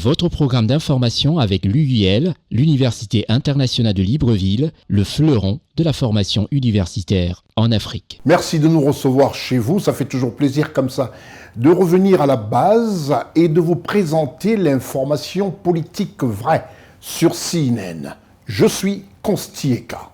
votre programme d'information avec l'UIL, l'Université internationale de Libreville, le fleuron de la formation universitaire en Afrique. Merci de nous recevoir chez vous, ça fait toujours plaisir comme ça de revenir à la base et de vous présenter l'information politique vraie sur CNN. Je suis Constieka.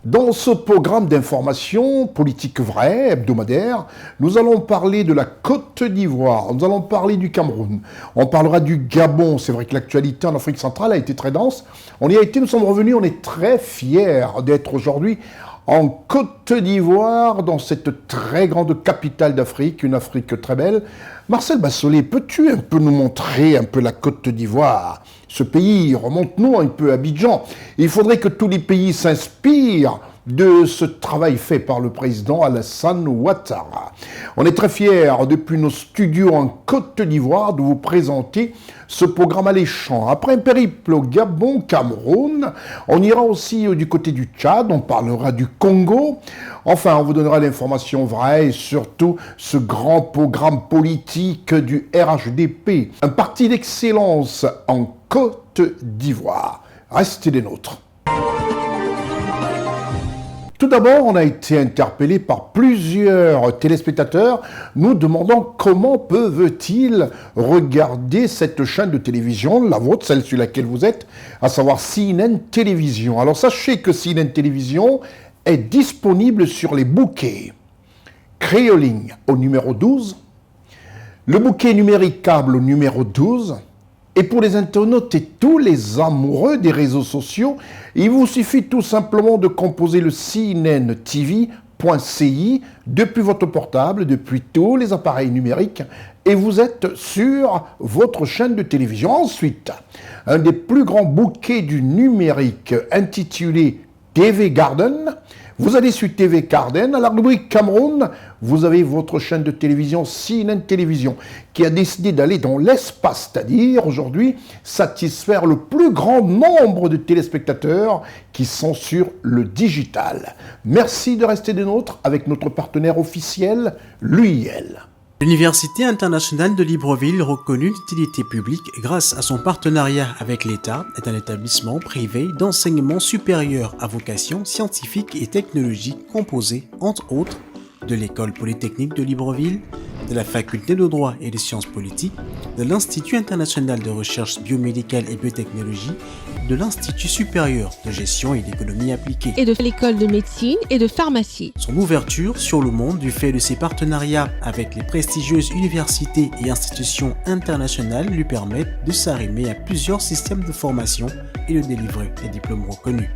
Dans ce programme d'information politique vraie, hebdomadaire, nous allons parler de la Côte d'Ivoire, nous allons parler du Cameroun, on parlera du Gabon. C'est vrai que l'actualité en Afrique centrale a été très dense. On y a été, nous sommes revenus, on est très fiers d'être aujourd'hui en Côte d'Ivoire, dans cette très grande capitale d'Afrique, une Afrique très belle. Marcel Bassolé, peux-tu un peu nous montrer un peu la Côte d'Ivoire? Ce pays, remonte-nous un peu à Abidjan. Il faudrait que tous les pays s'inspirent de ce travail fait par le président Alassane Ouattara. On est très fiers, depuis nos studios en Côte d'Ivoire, de vous présenter ce programme alléchant. Après un périple au Gabon, Cameroun, on ira aussi du côté du Tchad, on parlera du Congo. Enfin, on vous donnera l'information vraie et surtout ce grand programme politique du RHDP, un parti d'excellence en Côte d'Ivoire. Restez des nôtres. Tout d'abord, on a été interpellé par plusieurs téléspectateurs nous demandant comment peuvent-ils regarder cette chaîne de télévision, la vôtre, celle sur laquelle vous êtes, à savoir CNN Télévision. Alors sachez que CNN Télévision est disponible sur les bouquets Créoling au numéro 12, le bouquet numéricable au numéro 12, et pour les internautes et tous les amoureux des réseaux sociaux, il vous suffit tout simplement de composer le cnntv.ci depuis votre portable, depuis tous les appareils numériques, et vous êtes sur votre chaîne de télévision. Ensuite, un des plus grands bouquets du numérique intitulé TV Garden. Vous allez sur TV Garden, à la rubrique Cameroun, vous avez votre chaîne de télévision CNN Télévision qui a décidé d'aller dans l'espace, c'est-à-dire aujourd'hui satisfaire le plus grand nombre de téléspectateurs qui sont sur le digital. Merci de rester des nôtres avec notre partenaire officiel, l'UIL. L'Université internationale de Libreville, reconnue d'utilité publique grâce à son partenariat avec l'État, est un établissement privé d'enseignement supérieur à vocation scientifique et technologique composé, entre autres, de l'École polytechnique de Libreville, de la Faculté de droit et des sciences politiques, de l'Institut international de recherche biomédicale et biotechnologie, de l'Institut supérieur de gestion et d'économie appliquée, et de l'École de médecine et de pharmacie. Son ouverture sur le monde du fait de ses partenariats avec les prestigieuses universités et institutions internationales lui permettent de s'arrimer à plusieurs systèmes de formation et de délivrer des diplômes reconnus.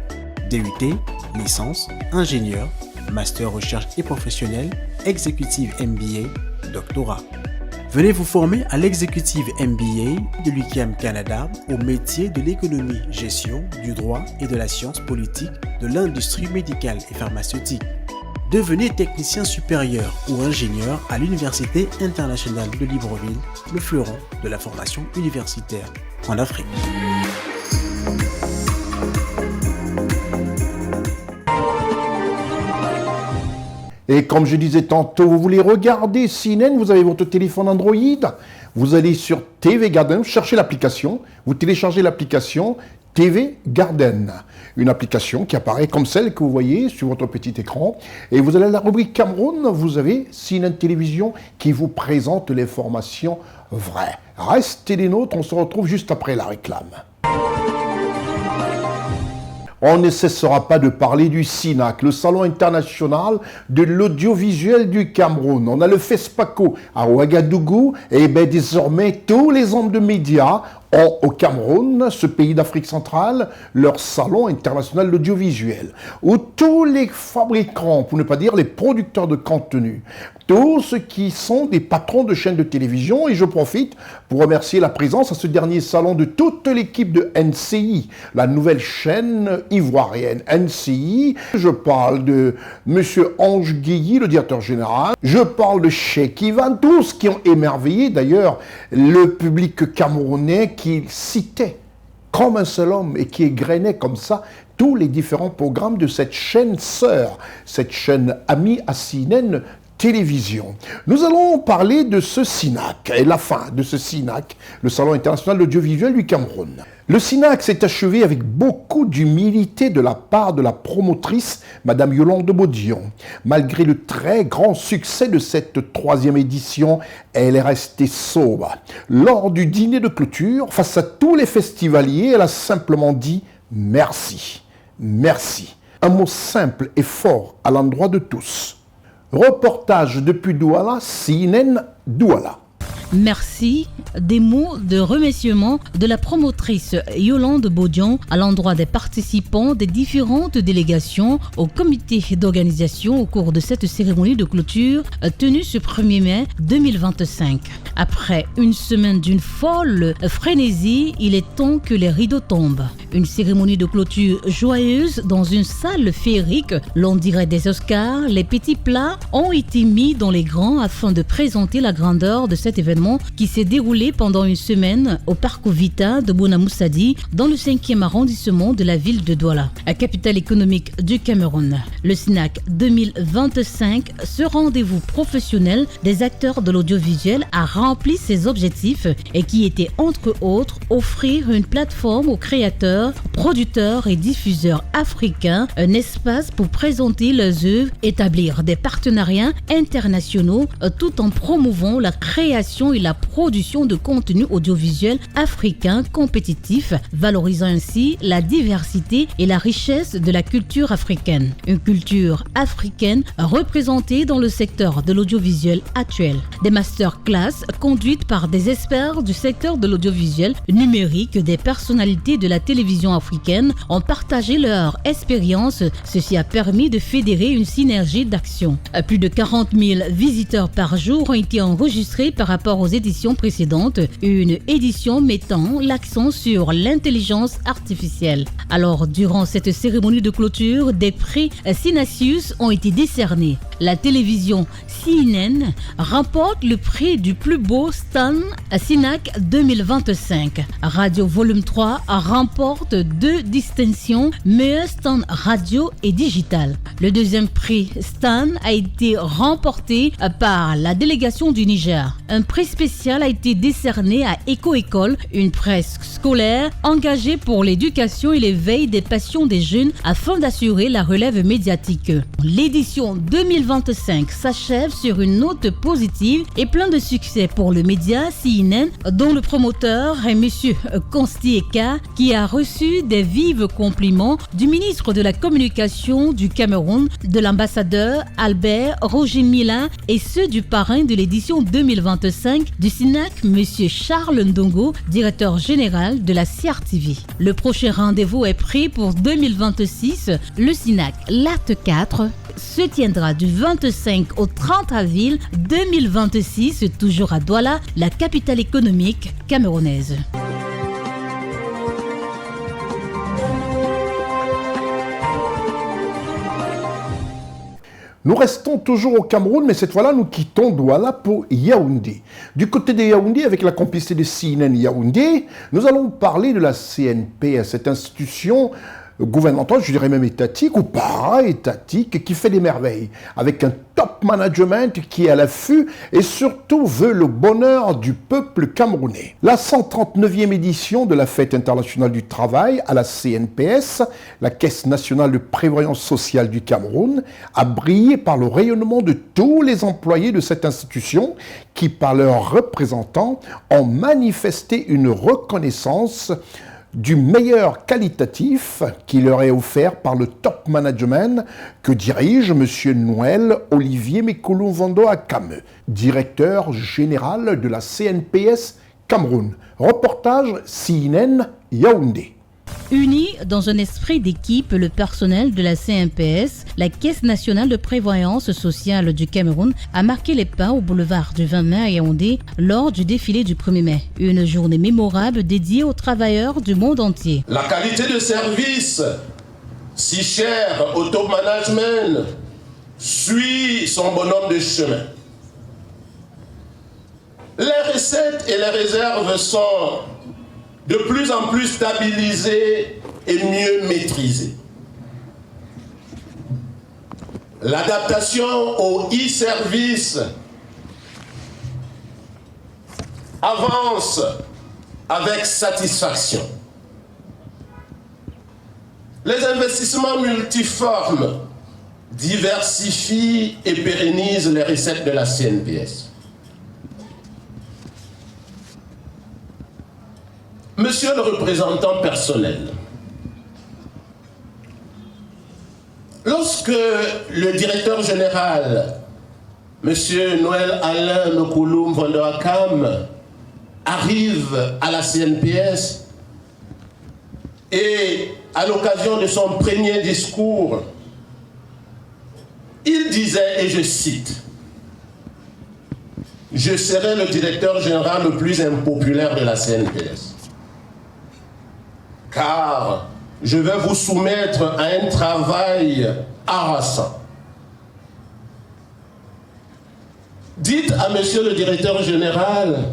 DUT, licence, ingénieur, master recherche et professionnel, exécutive MBA, doctorat. Venez vous former à l'exécutive MBA de l'UQAM Canada au métier de l'économie, gestion, du droit et de la science politique de l'industrie médicale et pharmaceutique. Devenez technicien supérieur ou ingénieur à l'Université internationale de Libreville, le fleuron de la formation universitaire en Afrique. Et comme je disais tantôt, vous voulez regarder CNN, vous avez votre téléphone Android, vous allez sur TV Garden, vous cherchez l'application, vous téléchargez l'application TV Garden, une application qui apparaît comme celle que vous voyez sur votre petit écran. Et vous allez à la rubrique Cameroun, vous avez CNN Télévision qui vous présente l'information vraie. Restez des nôtres, on se retrouve juste après la réclame. On ne cessera pas de parler du SINAC, le Salon international de l'audiovisuel du Cameroun. On a le FESPACO à Ouagadougou et bien désormais tous les hommes de médias ont au Cameroun, ce pays d'Afrique centrale, leur salon international de l'audiovisuel, où tous les fabricants, pour ne pas dire les producteurs de contenu, tous ceux qui sont des patrons de chaînes de télévision, et je profite pour remercier la présence à ce dernier salon de toute l'équipe de NCI, la nouvelle chaîne ivoirienne NCI. Je parle de M. Ange Guilly, le directeur général. Je parle de Cheikh Ivan, tous qui ont émerveillé d'ailleurs le public camerounais qui citait comme un seul homme et qui égrenait comme ça tous les différents programmes de cette chaîne sœur, cette chaîne amie à CNN télévision. Nous allons parler de ce SINAC et la fin de ce SINAC, le Salon international de l'audiovisuel du Cameroun. Le SINAC s'est achevé avec beaucoup d'humilité de la part de la promotrice, Madame Yolande Bodion. Malgré le très grand succès de cette 3e édition, elle est restée sobre. Lors du dîner de clôture, face à tous les festivaliers, elle a simplement dit « merci, merci ». Un mot simple et fort à l'endroit de tous. Reportage depuis Douala, CNN Douala. Merci, des mots de remerciement de la promotrice Yolande Bodion à l'endroit des participants des différentes délégations au comité d'organisation au cours de cette cérémonie de clôture tenue ce 1er mai 2025. Après une semaine d'une folle frénésie, il est temps que les rideaux tombent. Une cérémonie de clôture joyeuse dans une salle féerique, l'on dirait des Oscars. Les petits plats ont été mis dans les grands afin de présenter la grandeur de cet événement qui s'est déroulé pendant une semaine au Parc Vita de Bonamoussadi dans le 5e arrondissement de la ville de Douala, la capitale économique du Cameroun. Le SINAC 2025, ce rendez-vous professionnel des acteurs de l'audiovisuel, a rempli ses objectifs et qui était entre autres offrir une plateforme aux créateurs, producteurs et diffuseurs africains, un espace pour présenter leurs œuvres, établir des partenariats internationaux tout en promouvant la création et la production de contenu audiovisuel africain compétitif, valorisant ainsi la diversité et la richesse de la culture africaine. Une culture africaine représentée dans le secteur de l'audiovisuel actuel. Des masterclass conduites par des experts du secteur de l'audiovisuel numérique, des personnalités de la télévision africaine ont partagé leur expérience. Ceci a permis de fédérer une synergie d'action. Plus de 40 000 visiteurs par jour ont été enregistrés par rapport aux éditions précédentes, une édition mettant l'accent sur l'intelligence artificielle. Alors, durant cette cérémonie de clôture, des prix Sinacius ont été décernés. La télévision CNN remporte le prix du plus beau stand SINAC 2025. Radio Volume 3 remporte 2 distinctions, meilleur stand radio et digital. Le deuxième prix stand a été remporté par la délégation du Niger. Un prix spécial a été décerné à Éco-École, une presse scolaire engagée pour l'éducation et l'éveil des passions des jeunes afin d'assurer la relève médiatique. L'édition 2025 s'achève sur une note positive et plein de succès pour le média CNN, dont le promoteur est M. Konsti Eka, qui a reçu des vifs compliments du ministre de la Communication du Cameroun, de l'ambassadeur Albert Roger Mila et ceux du parrain de l'édition 2025 du SINAC, M. Charles Ndongo, directeur général de la CRTV. Le prochain rendez-vous est pris pour 2026. Le SINAC LAT 4 se tiendra du 25 au 30 avril 2026, toujours à Douala, la capitale économique camerounaise. Nous restons toujours au Cameroun, mais cette fois-là, nous quittons Douala pour Yaoundé. Du côté de Yaoundé, avec la complicité de CNN Yaoundé, nous allons parler de la CNPS, cette institution gouvernementale, je dirais même étatique ou para-étatique, qui fait des merveilles, avec un top management qui est à l'affût et surtout veut le bonheur du peuple camerounais. La 139e édition de la Fête internationale du travail à la CNPS, la Caisse nationale de prévoyance sociale du Cameroun, a brillé par le rayonnement de tous les employés de cette institution qui, par leurs représentants, ont manifesté une reconnaissance du meilleur qualitatif qui leur est offert par le top management que dirige M. Noël Olivier Mekolo-Vando Akame, directeur général de la CNPS Cameroun. Reportage CNN Yaoundé. Unis dans un esprit d'équipe, le personnel de la CNPS, la Caisse nationale de prévoyance sociale du Cameroun, a marqué les pas au boulevard du 20 mai à Yaoundé lors du défilé du 1er mai. Une journée mémorable dédiée aux travailleurs du monde entier. La qualité de service, si chère au top management, suit son bonhomme de chemin. Les recettes et les réserves sont de plus en plus stabilisées et mieux maîtrisées. l'adaptation au e-service avance avec satisfaction. Les investissements multiformes diversifient et pérennisent les recettes de la CNPS. Monsieur le représentant personnel, lorsque le directeur général, Monsieur Noël Alain Nokouloum Vanderakam, arrive à la CNPS et à l'occasion de son premier discours, il disait, et je cite, « Je serai le directeur général le plus impopulaire de la CNPS, car je vais vous soumettre à un travail harassant. » Dites à monsieur le directeur général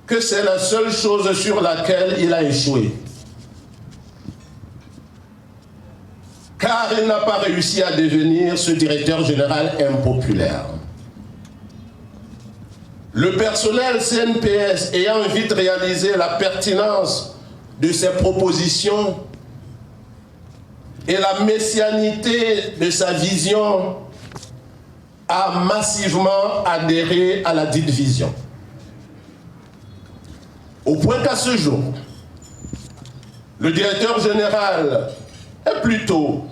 que c'est la seule chose sur laquelle il a échoué. Car il n'a pas réussi à devenir ce directeur général impopulaire. Le personnel CNPS ayant vite réalisé la pertinence de ses propositions et la messianité de sa vision, a massivement adhéré à la dite vision. Au point qu'à ce jour, le directeur général est plutôt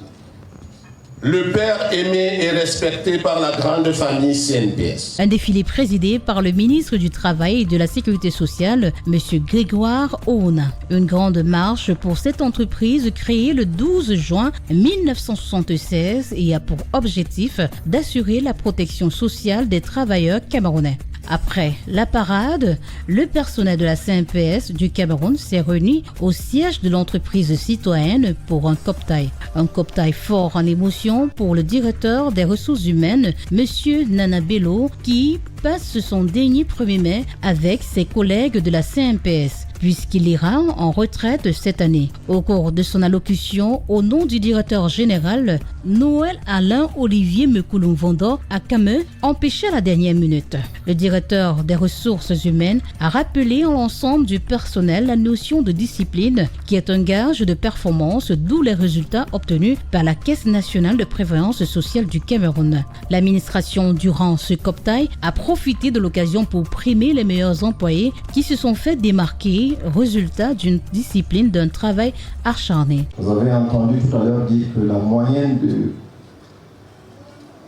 le père aimé et respecté par la grande famille CNPS. Un défilé présidé par le ministre du Travail et de la Sécurité sociale, M. Grégoire Ouna. Une grande marche pour cette entreprise créée le 12 juin 1976 et a pour objectif d'assurer la protection sociale des travailleurs camerounais. Après la parade, le personnel de la CNPS du Cameroun s'est réuni au siège de l'entreprise citoyenne pour un cocktail. Un cocktail fort en émotion pour le directeur des ressources humaines, M. Nana Bello, qui passe son dernier 1er mai avec ses collègues de la CNPS, puisqu'il ira en retraite cette année. Au cours de son allocution, au nom du directeur général, Noël Alain Olivier Mekouloum-Vando a quand même empêché à la dernière minute. Le directeur des ressources humaines a rappelé à l'ensemble du personnel la notion de discipline qui est un gage de performance, d'où les résultats obtenus par la Caisse nationale de prévoyance sociale du Cameroun. L'administration, durant ce cocktail, a profité de l'occasion pour primer les meilleurs employés qui se sont fait démarquer, résultat d'une discipline, d'un travail acharné. Vous avez entendu tout à l'heure dire que la moyenne de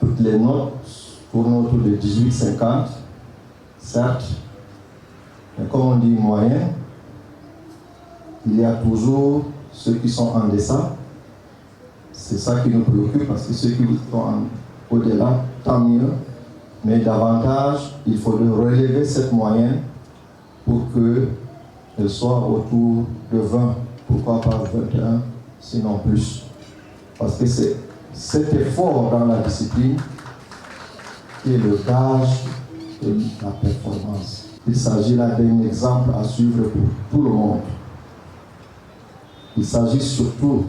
toutes les notes tourne autour de 18,50, certes, mais comme on dit moyenne, il y a toujours ceux qui sont en deçà. C'est ça qui nous préoccupe, parce que ceux qui sont au-delà, tant mieux, mais davantage, il faudrait relever cette moyenne pour qu'elle soit autour de 20, pourquoi pas 21, sinon plus. Parce que c'est cet effort dans la discipline qui est le gage de la performance. Il s'agit là d'un exemple à suivre pour tout le monde. Il s'agit surtout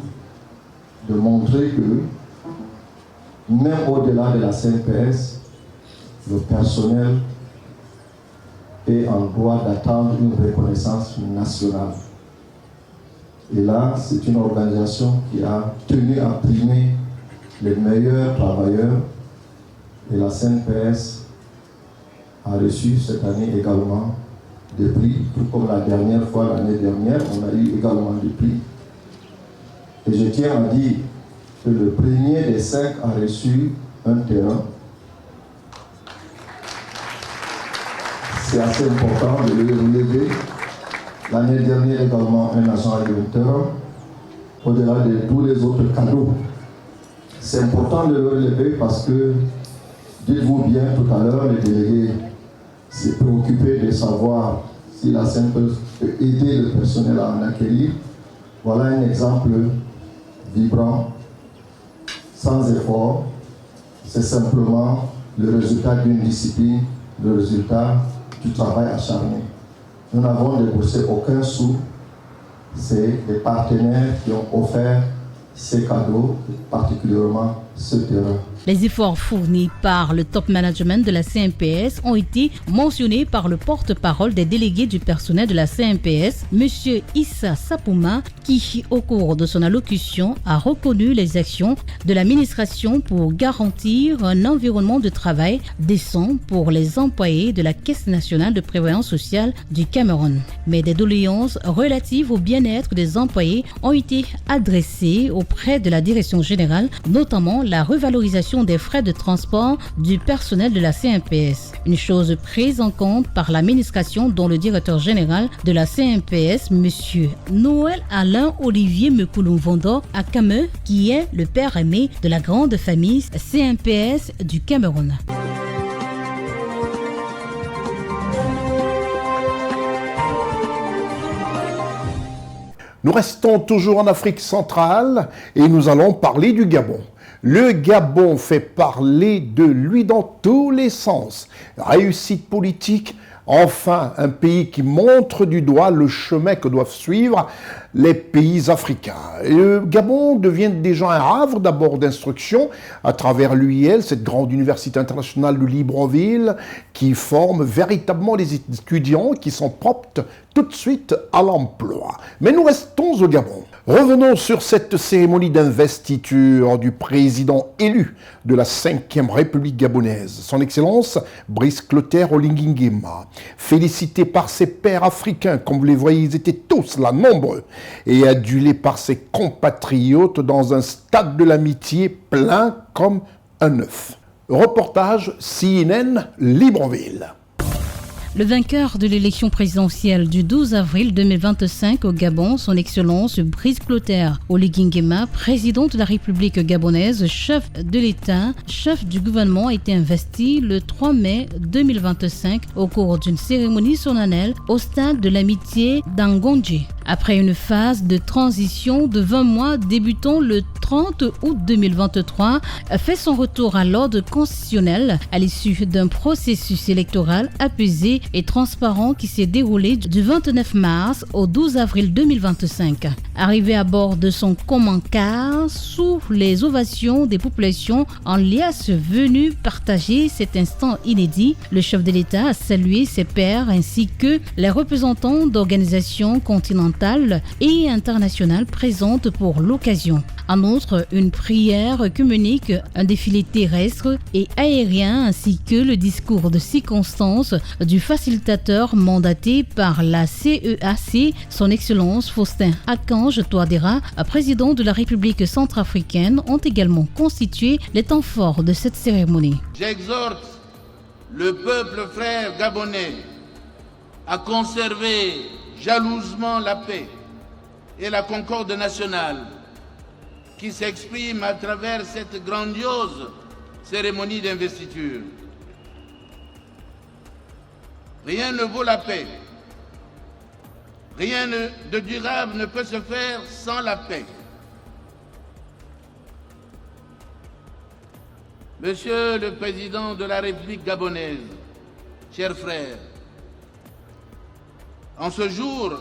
de montrer que, même au-delà de la CNPS, le personnel est en droit d'attendre une reconnaissance nationale. Et là, c'est une organisation qui a tenu à primer les meilleurs travailleurs. Et la CNPS a reçu cette année également des prix, tout comme la dernière fois, l'année dernière, on a eu également des prix. Et je tiens à dire que le premier des 5 a reçu un terrain. C'est assez important de le relever. L'année dernière également, un agent alimentaire, au-delà de tous les autres cadeaux. C'est important de le relever parce que, dites-vous bien, tout à l'heure, le délégué s'est préoccupé de savoir si la CNPS peut aider le personnel à en acquérir. Voilà un exemple vibrant, sans effort. C'est simplement le résultat d'une discipline, le résultat du travail acharné. Nous n'avons déboursé aucun sou. C'est les partenaires qui ont offert ces cadeaux, particulièrement ce terrain. Les efforts fournis par le top management de la CNPS ont été mentionnés par le porte-parole des délégués du personnel de la CNPS, M. Issa Sapouma, qui, au cours de son allocution, a reconnu les actions de l'administration pour garantir un environnement de travail décent pour les employés de la Caisse nationale de prévoyance sociale du Cameroun. Mais des doléances relatives au bien-être des employés ont été adressées auprès de la direction générale, notamment la revalorisation des frais de transport du personnel de la CNPS. Une chose prise en compte par l'administration dont le directeur général de la CNPS, M. Noël Alain Olivier Mekoulou-Vondo Akame, qui est le père aimé de la grande famille CNPS du Cameroun. Nous restons toujours en Afrique centrale et nous allons parler du Gabon. Le Gabon fait parler de lui dans tous les sens. Réussite politique, enfin un pays qui montre du doigt le chemin que doivent suivre les pays africains. Le Gabon devient déjà un havre d'abord d'instruction à travers l'UIL, cette grande université internationale de Libreville, qui forme véritablement les étudiants qui sont propres tout de suite à l'emploi. Mais nous restons au Gabon. Revenons sur cette cérémonie d'investiture du président élu de la 5e République gabonaise, son Excellence Brice Clotaire Oligui Nguema. Félicité par ses pairs africains, comme vous les voyez, ils étaient tous là, nombreux, et adulé par ses compatriotes dans un stade de l'amitié plein comme un œuf. Reportage CNN Libreville. Le vainqueur de l'élection présidentielle du 12 avril 2025 au Gabon, son Excellence Brice Clotaire Oligui Nguema, président de la République gabonaise, chef de l'État, chef du gouvernement, a été investi le 3 mai 2025 au cours d'une cérémonie solennelle au stade de l'amitié d'Angondji. Après une phase de transition de 20 mois débutant le 30 août 2023, fait son retour à l'ordre constitutionnel à l'issue d'un processus électoral apaisé et transparent qui s'est déroulé du 29 mars au 12 avril 2025. Arrivé à bord de son command-car, sous les ovations des populations en liesse venues partager cet instant inédit, le chef de l'État a salué ses pairs ainsi que les représentants d'organisations continentales et internationales présentes pour l'occasion. En outre, une prière œcuménique, un défilé terrestre et aérien ainsi que le discours de circonstance du facilitateur mandaté par la CEAC, son Excellence Faustin Archange Touadéra, président de la République centrafricaine, ont également constitué les temps forts de cette cérémonie. J'exhorte le peuple frère gabonais à conserver jalousement la paix et la concorde nationale qui s'exprime à travers cette grandiose cérémonie d'investiture. Rien ne vaut la paix. Rien de durable ne peut se faire sans la paix. Monsieur le Président de la République gabonaise, chers frères, en ce jour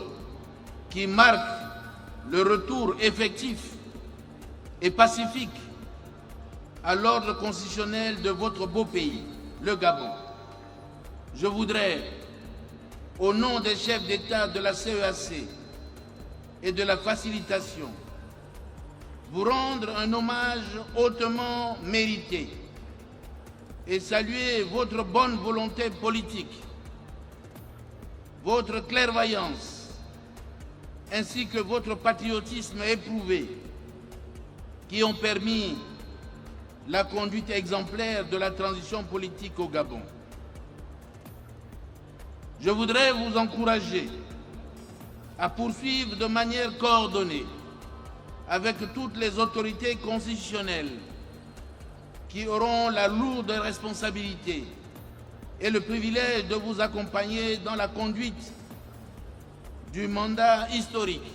qui marque le retour effectif et pacifique à l'ordre constitutionnel de votre beau pays, le Gabon, je voudrais, au nom des chefs d'État de la CEAC et de la facilitation, vous rendre un hommage hautement mérité et saluer votre bonne volonté politique, votre clairvoyance, ainsi que votre patriotisme éprouvé, qui ont permis la conduite exemplaire de la transition politique au Gabon. Je voudrais vous encourager à poursuivre de manière coordonnée avec toutes les autorités constitutionnelles qui auront la lourde responsabilité et le privilège de vous accompagner dans la conduite du mandat historique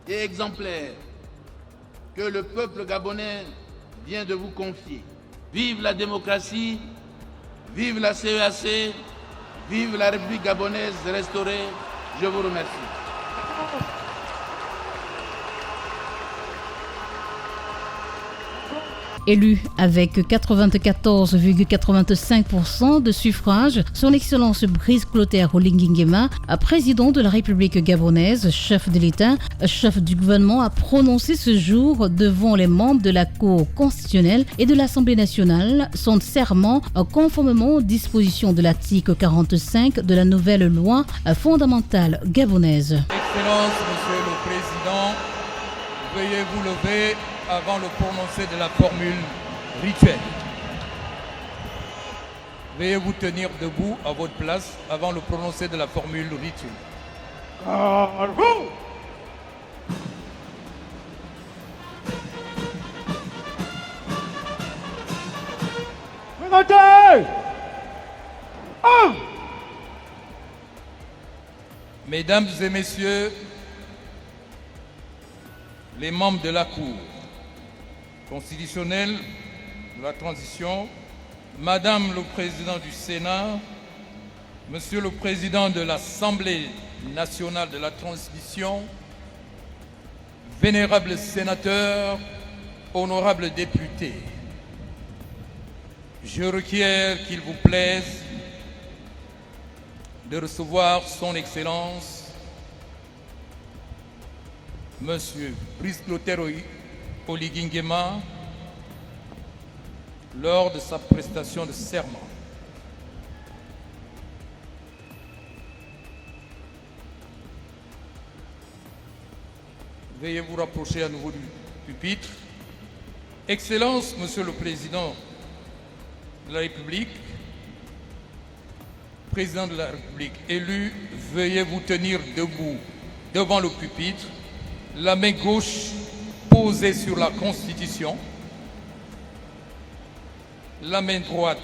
et exemplaire que le peuple gabonais vient de vous confier. Vive la démocratie, vive la CEAC, vive la République gabonaise restaurée. Je vous remercie. Élu avec 94,85% de suffrages, son Excellence Brice Clotaire Oligui Nguema, président de la République gabonaise, chef de l'État, chef du gouvernement, a prononcé ce jour devant les membres de la Cour constitutionnelle et de l'Assemblée nationale son serment conformément aux dispositions de l'article 45 de la nouvelle loi fondamentale gabonaise. Excellence, Monsieur le Président, veuillez vous lever avant le prononcé de la formule rituelle. Veuillez vous tenir debout à votre place avant le prononcé de la formule rituelle. Mesdames et Messieurs, les membres de la Cour constitutionnelle de la transition, Madame le Président du Sénat, Monsieur le Président de l'Assemblée nationale de la transition, vénérables sénateurs, honorables députés, je requiers qu'il vous plaise de recevoir son Excellence, Monsieur Brice Clotaire Oligui Nguema, lors de sa prestation de serment. Veuillez vous rapprocher à nouveau du pupitre. Excellence, Monsieur le Président de la République, Président de la République élu, veuillez vous tenir debout devant le pupitre, la main gauche posée sur la Constitution, la main droite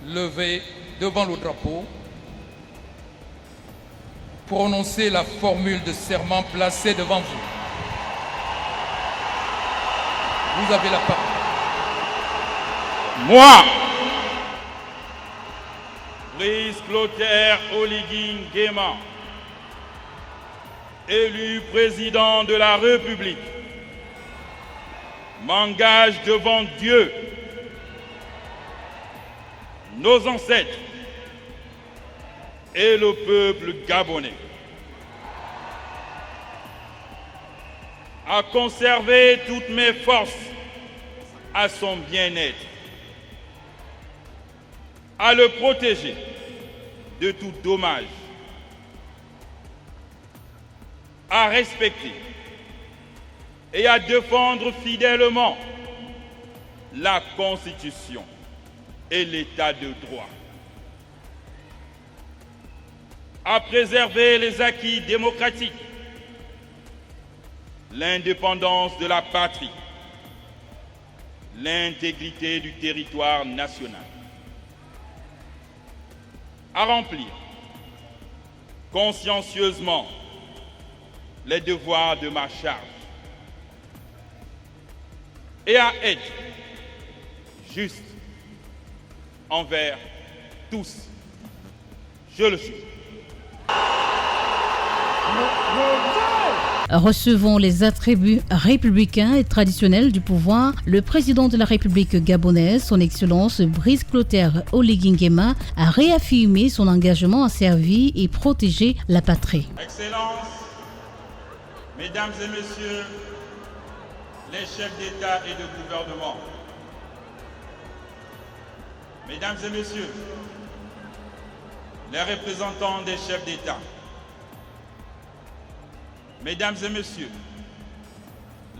levée devant le drapeau, prononcez la formule de serment placée devant vous. Vous avez la parole. Moi, Brice Clotaire Oligui Nguema, élu président de la République, m'engage devant Dieu, nos ancêtres et le peuple gabonais à conserver toutes mes forces à son bien-être, à le protéger de tout dommage, à respecter et à défendre fidèlement la Constitution et l'État de droit, à préserver les acquis démocratiques, l'indépendance de la patrie, l'intégrité du territoire national, à remplir consciencieusement les devoirs de ma charge et à être juste envers tous. Je le suis. Recevant les attributs républicains et traditionnels du pouvoir, le président de la République gabonaise, son Excellence Brice Clotaire Oligui Nguema, a réaffirmé son engagement à servir et protéger la patrie. Excellences, Mesdames et Messieurs, les chefs d'État et de gouvernement, Mesdames et Messieurs, les représentants des chefs d'État, Mesdames et Messieurs,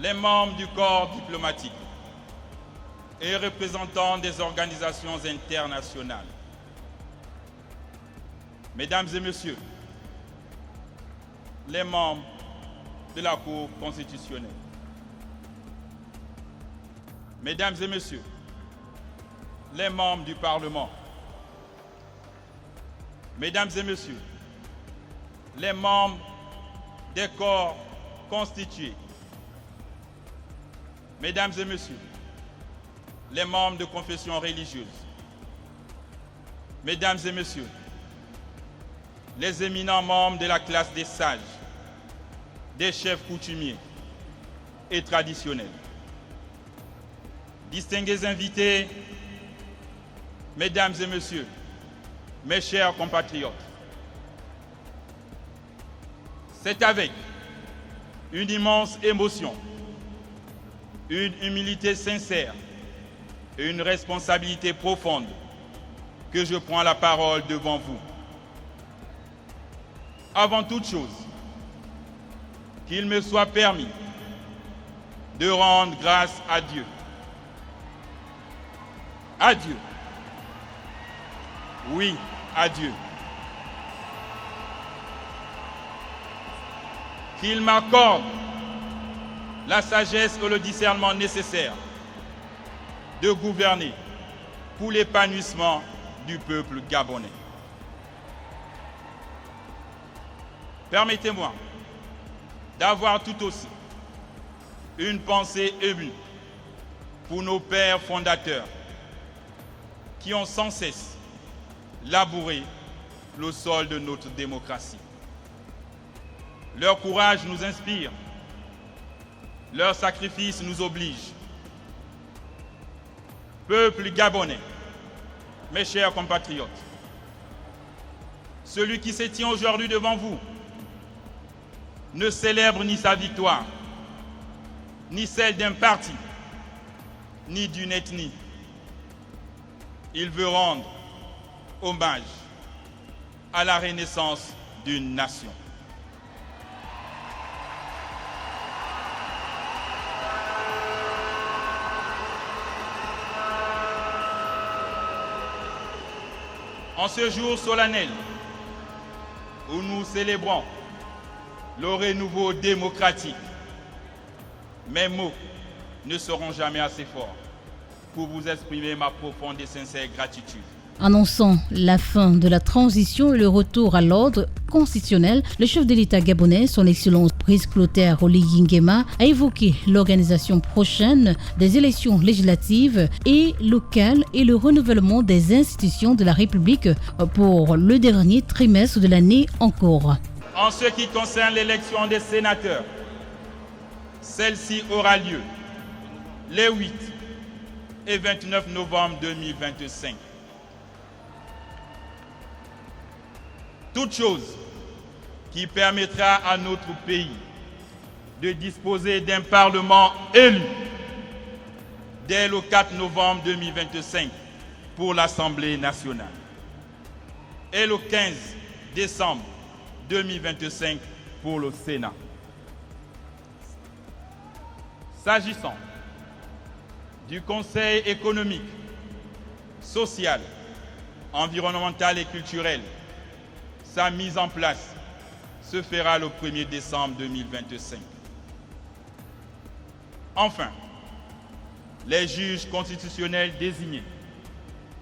les membres du corps diplomatique et représentants des organisations internationales, Mesdames et Messieurs, les membres de la Cour constitutionnelle, Mesdames et Messieurs, les membres du Parlement, Mesdames et Messieurs, les membres des corps constitués, Mesdames et Messieurs, les membres de confessions religieuses, Mesdames et Messieurs, les éminents membres de la classe des sages, des chefs coutumiers et traditionnels, distingués invités, mesdames et messieurs, mes chers compatriotes, c'est avec une immense émotion, une humilité sincère et une responsabilité profonde que je prends la parole devant vous. Avant toute chose, qu'il me soit permis de rendre grâce à Dieu. À Dieu. Oui, à Dieu. Qu'il m'accorde la sagesse et le discernement nécessaires de gouverner pour l'épanouissement du peuple gabonais. Permettez-moi d'avoir tout aussi une pensée émue pour nos pères fondateurs qui ont sans cesse labouré le sol de notre démocratie. Leur courage nous inspire, leur sacrifice nous oblige. Peuple gabonais, mes chers compatriotes, celui qui se tient aujourd'hui devant vous ne célèbre ni sa victoire, ni celle d'un parti, ni d'une ethnie. Il veut rendre hommage à la renaissance d'une nation. En ce jour solennel où nous célébrons le renouveau démocratique, mes mots ne seront jamais assez forts pour vous exprimer ma profonde et sincère gratitude. Annonçant la fin de la transition et le retour à l'ordre constitutionnel, le chef de l'État gabonais, son Excellence Brice Clotaire Oligui Nguema, a évoqué l'organisation prochaine des élections législatives et locales et le renouvellement des institutions de la République pour le dernier trimestre de l'année en cours. En ce qui concerne l'élection des sénateurs, celle-ci aura lieu les 8 et 29 novembre 2025. Toute chose qui permettra à notre pays de disposer d'un Parlement élu dès le 4 novembre 2025 pour l'Assemblée nationale et le 15 décembre 2025 pour le Sénat. S'agissant du Conseil économique, social, environnemental et culturel, sa mise en place se fera le 1er décembre 2025. Enfin, les juges constitutionnels désignés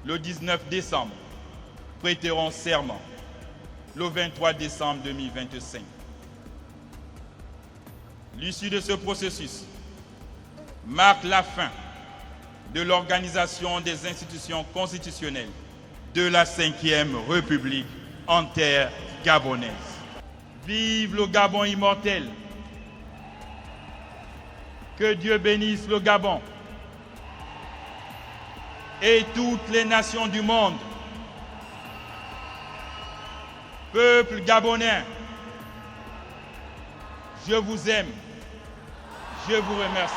le 19 décembre prêteront serment le 23 décembre 2025. L'issue de ce processus marque la fin de l'organisation des institutions constitutionnelles de la 5e République en terre gabonaise. Vive le Gabon immortel! Que Dieu bénisse le Gabon et toutes les nations du monde. Peuple gabonais, je vous aime, je vous remercie.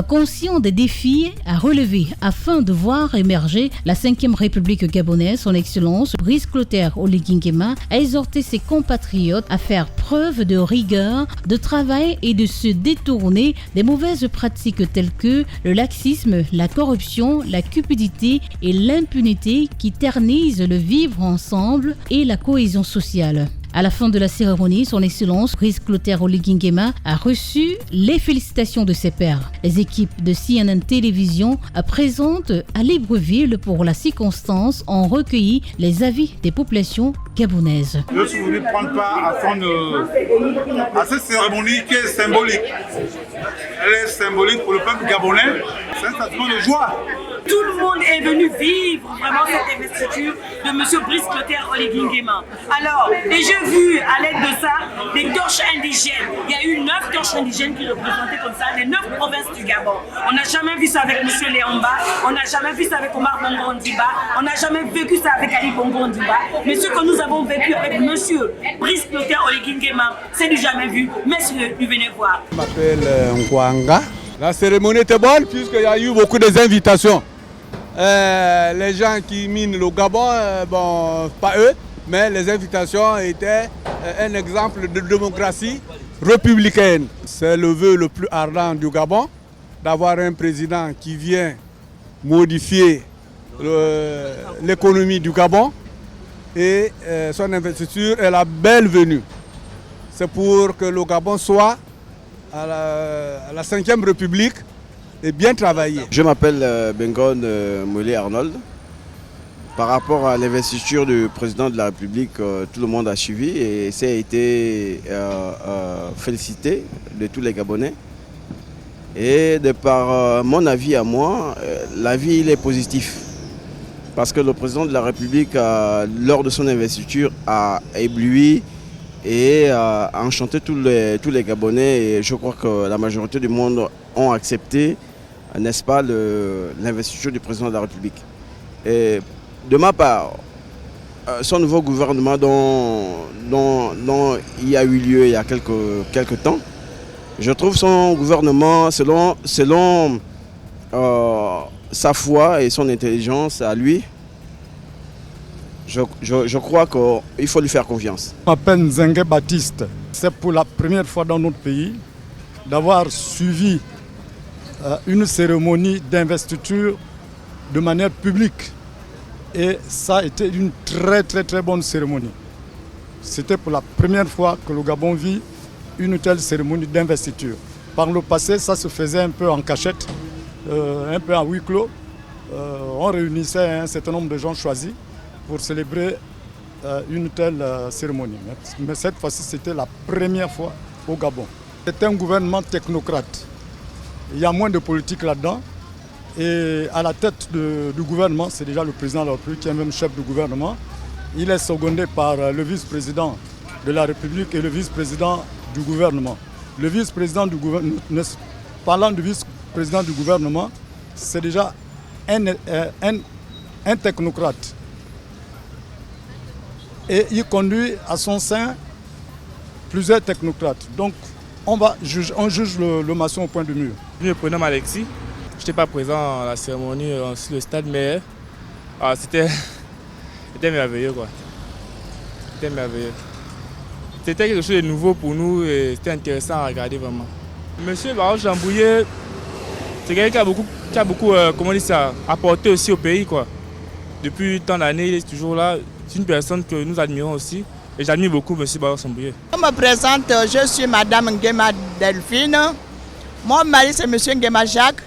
Conscient des défis à relever afin de voir émerger la 5e République gabonaise, son Excellence Brice Clotaire Oligui Nguema a exhorté ses compatriotes à faire preuve de rigueur, de travail et de se détourner des mauvaises pratiques telles que le laxisme, la corruption, la cupidité et l'impunité qui ternissent le vivre ensemble et la cohésion sociale. À la fin de la cérémonie, son Excellence Brice Clotaire Oligui Nguema a reçu les félicitations de ses pairs. Les équipes de CNN Télévision présentes à Libreville pour la circonstance ont recueilli les avis des populations gabonaises. Je suis venu prendre part à cette cérémonie qui est symbolique. Elle est symbolique pour le peuple gabonais. C'est un sentiment de joie Tout le monde est venu vivre vraiment cette investiture de M. Brice Clotaire Oligui Nguema. Alors, et j'ai vu à l'aide de ça des torches indigènes. Il y a eu 9 torches indigènes qui représentaient comme ça les 9 provinces du Gabon. On n'a jamais vu ça avec M. Léomba, on n'a jamais vu ça avec Omar Bongo Ondimba, on n'a jamais vécu ça avec Ali Bongo Ondimba. Mais ce que nous avons vécu avec M. Brice Clotaire Oligui Nguema, c'est du jamais vu. Messieurs, du venez voir. Je m'appelle Nkwanga. La cérémonie était bonne puisqu'il y a eu beaucoup d'invitations. Les gens qui minent le Gabon, bon, pas eux, mais les invitations étaient un exemple de démocratie républicaine. C'est le vœu le plus ardent du Gabon, d'avoir un président qui vient modifier l'économie du Gabon et son investiture est la belle venue. C'est pour que le Gabon soit à la 5e République et bien travaillé. Je m'appelle Bengon Mollet Arnold. Par rapport à l'investiture du président de la République, tout le monde a suivi et ça a été félicité de tous les Gabonais. Et de par mon avis à moi, l'avis il est positif. Parce que le président de la République, lors de son investiture, a ébloui et a enchanté tous les Gabonais. Et je crois que la majorité du monde ont accepté, n'est-ce pas, l'investiture du président de la République. Et de ma part, son nouveau gouvernement dont il y a eu lieu il y a quelques temps, je trouve son gouvernement, selon sa foi et son intelligence à lui, je crois qu'il faut lui faire confiance. Je m'appelle Nzengue Baptiste. C'est pour la première fois dans notre pays d'avoir suivi une cérémonie d'investiture de manière publique. Et ça a été une très bonne cérémonie. C'était pour la première fois que le Gabon vit une telle cérémonie d'investiture. Par le passé, ça se faisait un peu en cachette, un peu en huis clos. On réunissait un certain nombre de gens choisis pour célébrer une telle cérémonie. Mais cette fois-ci, c'était la première fois au Gabon. C'est un gouvernement technocrate. Il y a moins de politique là-dedans. Et à la tête du gouvernement, c'est déjà le président de la République qui est même chef du gouvernement. Il est secondé par le vice-président de la République et le vice-président du gouvernement. Le vice-président du gouvernement, parlant du vice-président du gouvernement, c'est déjà un technocrate. Et il conduit à son sein plusieurs technocrates. Donc on juge le maçon au point du mur. Je me prénomme Alexis. Je n'étais pas présent à la cérémonie sur le stade, mais c'était merveilleux, quoi. C'était merveilleux. C'était quelque chose de nouveau pour nous et c'était intéressant à regarder vraiment. Monsieur Baron Jambouillet, c'est quelqu'un qui a beaucoup apporté aussi au pays, quoi. Depuis tant d'années, il est toujours là. C'est une personne que nous admirons aussi. Et j'admire beaucoup M. Baron Jambouillet. Je me présente, je suis Madame Nguema Delphine. Mon mari, c'est M. Nguema Jacques.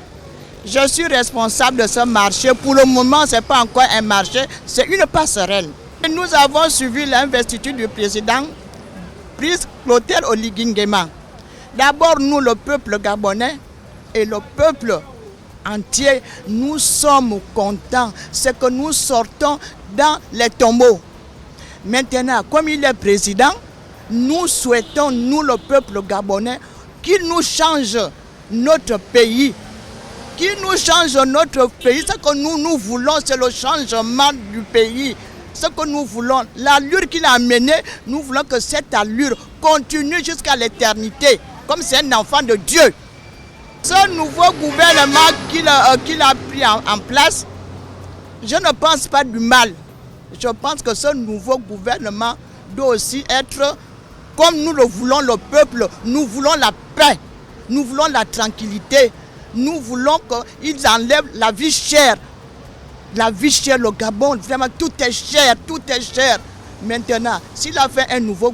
Je suis responsable de ce marché. Pour le moment, ce n'est pas encore un marché, c'est une passerelle. Et nous avons suivi l'investiture du président Brice Clotaire Oligui Nguema. D'abord, nous, le peuple gabonais et le peuple entier, nous sommes contents. C'est que nous sortons dans les tombeaux. Maintenant, comme il est président, nous souhaitons, nous, le peuple gabonais, qu'il nous change notre pays. Qui nous change notre pays, ce que nous voulons, c'est le changement du pays. Ce que nous voulons, l'allure qu'il a amenée, nous voulons que cette allure continue jusqu'à l'éternité, comme c'est un enfant de Dieu. Ce nouveau gouvernement qu'il a pris en place, je ne pense pas du mal. Je pense que ce nouveau gouvernement doit aussi être, comme nous le voulons, le peuple, nous voulons la paix, nous voulons la tranquillité. Nous voulons qu'ils enlèvent la vie chère. La vie chère, le Gabon, vraiment, tout est cher, tout est cher. Maintenant, s'il a fait un nouveau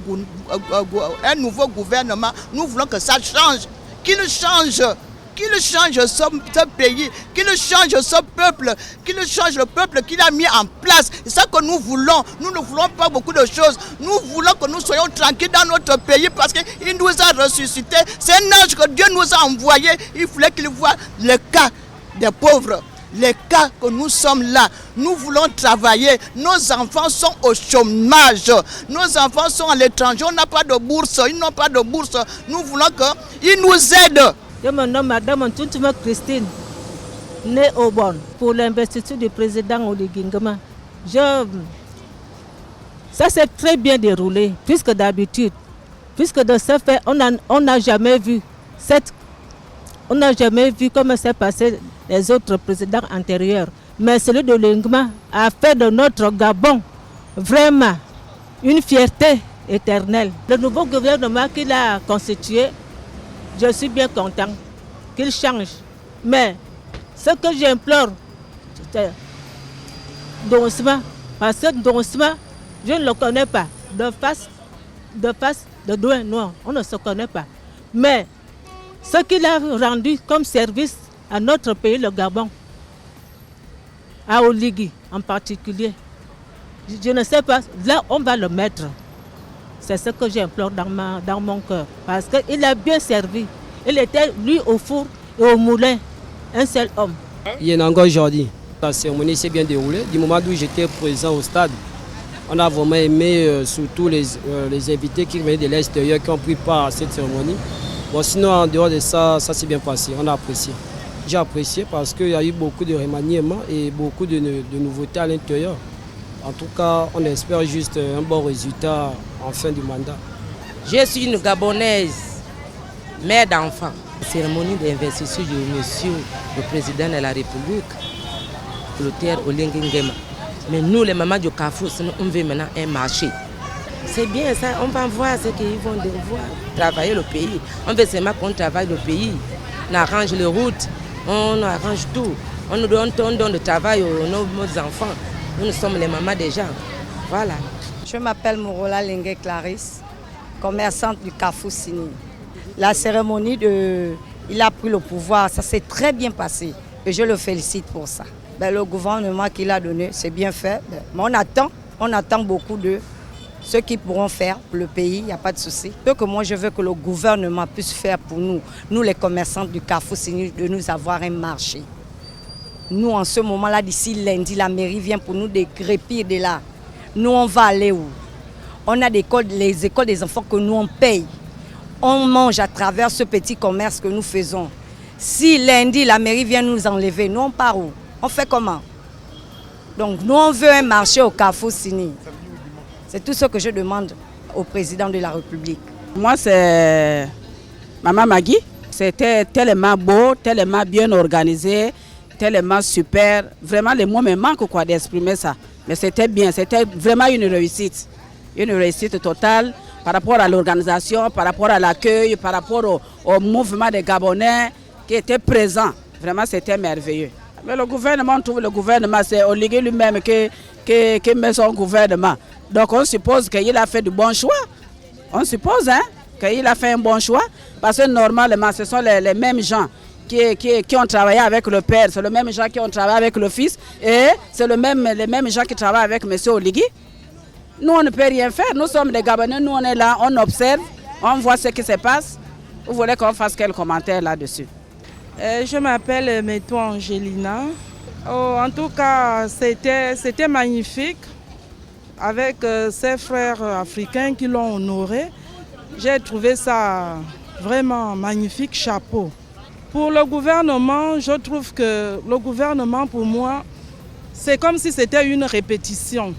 gouvernement, nous voulons que ça change. Qu'il change ce pays, qu'il change ce peuple, qu'il change le peuple qu'il a mis en place. C'est ça que nous voulons. Nous ne voulons pas beaucoup de choses. Nous voulons que nous soyons tranquilles dans notre pays parce qu'il nous a ressuscités. C'est un ange que Dieu nous a envoyé. Il voulait qu'il voie le cas des pauvres, les cas que nous sommes là, nous voulons travailler. Nos enfants sont au chômage. Nos enfants sont à l'étranger. On n'a pas de bourse. Ils n'ont pas de bourse. Nous voulons qu'ils nous aident. Je me nomme Madame Ntuntuma Christine, née au Bon, pour l'investiture du président Oligui Nguema. Ça s'est très bien déroulé, puisque d'habitude, puisque de ce fait, on n'a jamais vu comment s'est passé les autres présidents antérieurs. Mais celui de Nguema a fait de notre Gabon vraiment une fierté éternelle. Le nouveau gouvernement qu'il a constitué, je suis bien content qu'il change. Mais ce que j'implore, c'est Donsma, parce que Donsma, je ne le connais pas. De face, de loin, non, on ne se connaît pas. Mais ce qu'il a rendu comme service à notre pays, le Gabon, à Oligui en particulier, je ne sais pas, là on va le mettre. C'est ce que j'implore dans mon cœur. Parce qu'il a bien servi. Il était, lui, au four et au moulin, un seul homme. Il y a encore aujourd'hui. La cérémonie s'est bien déroulée. Du moment où j'étais présent au stade, on a vraiment aimé surtout les invités qui venaient de l'extérieur, qui ont pris part à cette cérémonie. Bon, sinon, en dehors de ça, ça s'est bien passé. On a apprécié. J'ai apprécié parce qu'il y a eu beaucoup de remaniements et beaucoup de nouveautés à l'intérieur. En tout cas, on espère juste un bon résultat en fin du mandat. Je suis une Gabonaise, mère d'enfants. La cérémonie d'investiture de monsieur le président de la République, Clotaire Oligui Nguema. Mais nous, les mamans du Carrefour, on veut maintenant un marché. C'est bien ça, on va voir ce qu'ils vont devoir travailler le pays. On veut seulement qu'on travaille le pays. On arrange les routes, on arrange tout. On nous donne le travail aux nos enfants. Nous sommes les mamans déjà. Voilà. Je m'appelle Mourola Lengue Clarisse, commerçante du Carrefour Sini. La cérémonie il a pris le pouvoir, ça s'est très bien passé et je le félicite pour ça. Le gouvernement qu'il a donné, c'est bien fait. Mais on attend beaucoup de ce qu'ils pourront faire pour le pays, il n'y a pas de souci. Ce que moi je veux que le gouvernement puisse faire pour nous les commerçants du Carrefour Sini, de nous avoir un marché. Nous, en ce moment-là, d'ici lundi, la mairie vient pour nous dégrépir de là. Nous, on va aller où? On a les écoles des enfants que nous, on paye. On mange à travers ce petit commerce que nous faisons. Si lundi, la mairie vient nous enlever, nous, on part où? On fait comment? Donc, nous, on veut un marché au Carrefour Sini. C'est tout ce que je demande au président de la République. Moi, c'est Maman Magui. C'était tellement beau, tellement bien organisé, tellement super. Vraiment, les mots me manquent quoi d'exprimer ça. Mais c'était bien, c'était vraiment une réussite. Une réussite totale par rapport à l'organisation, par rapport à l'accueil, par rapport au mouvement des Gabonais qui étaient présents. Vraiment, c'était merveilleux. Mais le gouvernement, c'est Oligui lui-même qui met son gouvernement. Donc on suppose qu'il a fait du bon choix. On suppose qu'il a fait un bon choix. Parce que normalement, ce sont les mêmes gens qui ont travaillé avec le père. C'est les mêmes gens qui ont travaillé avec le fils. Et c'est les mêmes gens qui travaillent avec M. Oligui. Nous, on ne peut rien faire. Nous sommes des Gabonais. Nous, on est là, on observe, on voit ce qui se passe. Vous voulez qu'on fasse quel commentaire là-dessus? Je m'appelle Meto Angelina. En tout cas, c'était magnifique avec ces frères africains qui l'ont honoré. J'ai trouvé ça vraiment magnifique, chapeau. Pour le gouvernement, je trouve que le gouvernement, pour moi, c'est comme si c'était une répétition.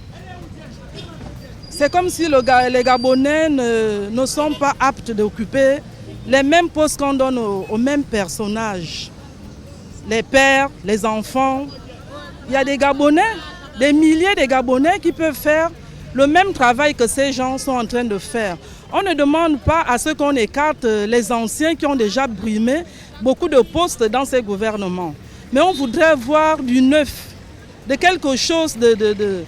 C'est comme si les Gabonais ne sont pas aptes d'occuper les mêmes postes qu'on donne aux mêmes personnages. Les pères, les enfants. Il y a des Gabonais, des milliers de Gabonais qui peuvent faire le même travail que ces gens sont en train de faire. On ne demande pas à ce qu'on écarte les anciens qui ont déjà brimé beaucoup de postes dans ces gouvernements. Mais on voudrait voir du neuf, de quelque chose de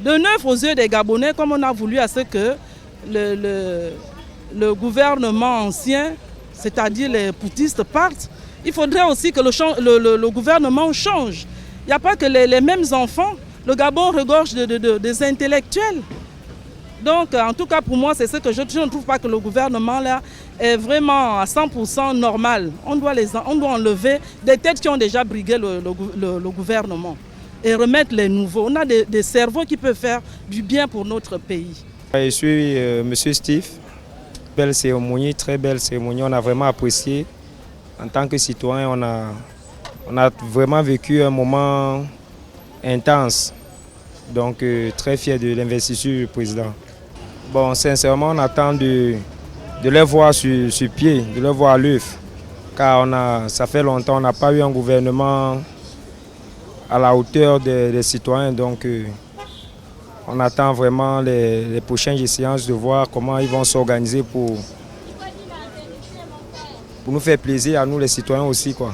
neuf aux yeux des Gabonais, comme on a voulu à ce que le gouvernement ancien, c'est-à-dire les poutistes, partent. Il faudrait aussi que le gouvernement change. Il n'y a pas que les mêmes enfants. Le Gabon regorge des intellectuels. Donc, en tout cas, pour moi, c'est ce que je ne trouve pas que le gouvernement là est vraiment à 100% normal. On doit enlever des têtes qui ont déjà brigué le gouvernement et remettre les nouveaux. On a des cerveaux qui peuvent faire du bien pour notre pays. Je suis Monsieur Steve. Belle cérémonie, très belle cérémonie. On a vraiment apprécié. En tant que citoyen, on a vraiment vécu un moment intense. Donc très fier de l'investiture du président. Bon, sincèrement, on attend de les voir sur pied, de les voir à l'œuvre. Car ça fait longtemps qu'on n'a pas eu un gouvernement à la hauteur des citoyens. Donc on attend vraiment les prochaines séances de voir comment ils vont s'organiser pour nous faire plaisir à nous les citoyens aussi, quoi.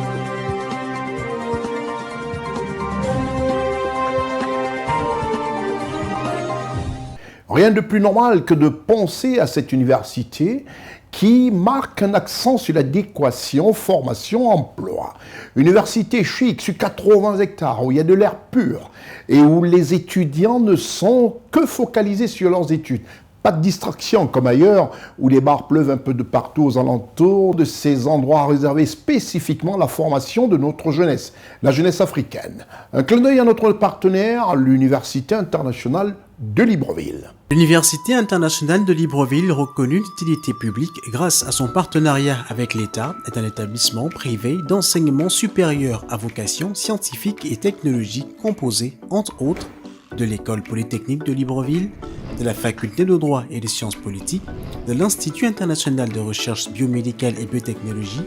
Rien de plus normal que de penser à cette université qui marque un accent sur l'adéquation, formation, emploi. Université chic sur 80 hectares où il y a de l'air pur et où les étudiants ne sont que focalisés sur leurs études. Pas de distraction comme ailleurs où les bars pleuvent un peu de partout aux alentours de ces endroits réservés spécifiquement à la formation de notre jeunesse, la jeunesse africaine. Un clin d'œil à notre partenaire, l'Université internationale de Libreville. L'Université internationale de Libreville, reconnue d'utilité publique grâce à son partenariat avec l'État, est un établissement privé d'enseignement supérieur à vocation scientifique et technologique composé, entre autres, de l'École polytechnique de Libreville, de la Faculté de droit et des sciences politiques, de l'Institut international de recherche biomédicale et biotechnologie,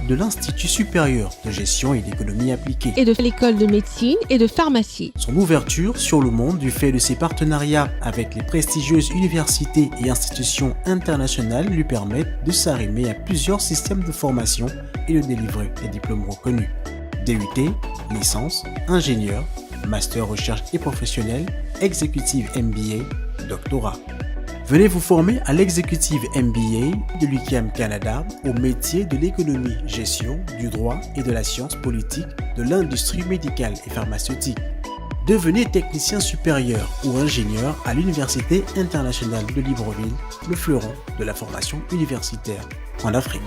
de l'Institut supérieur de gestion et d'économie appliquée, et de l'école de médecine et de pharmacie. Son ouverture sur le monde du fait de ses partenariats avec les prestigieuses universités et institutions internationales lui permettent de s'arrimer à plusieurs systèmes de formation et de délivrer des diplômes reconnus. DUT, licence, ingénieur, master recherche et professionnel, exécutive MBA, doctorat. Venez vous former à l'exécutive MBA de l'UQAM Canada au métier de l'économie, gestion, du droit et de la science politique, de l'industrie médicale et pharmaceutique. Devenez technicien supérieur ou ingénieur à l'Université internationale de Libreville, le fleuron de la formation universitaire en Afrique.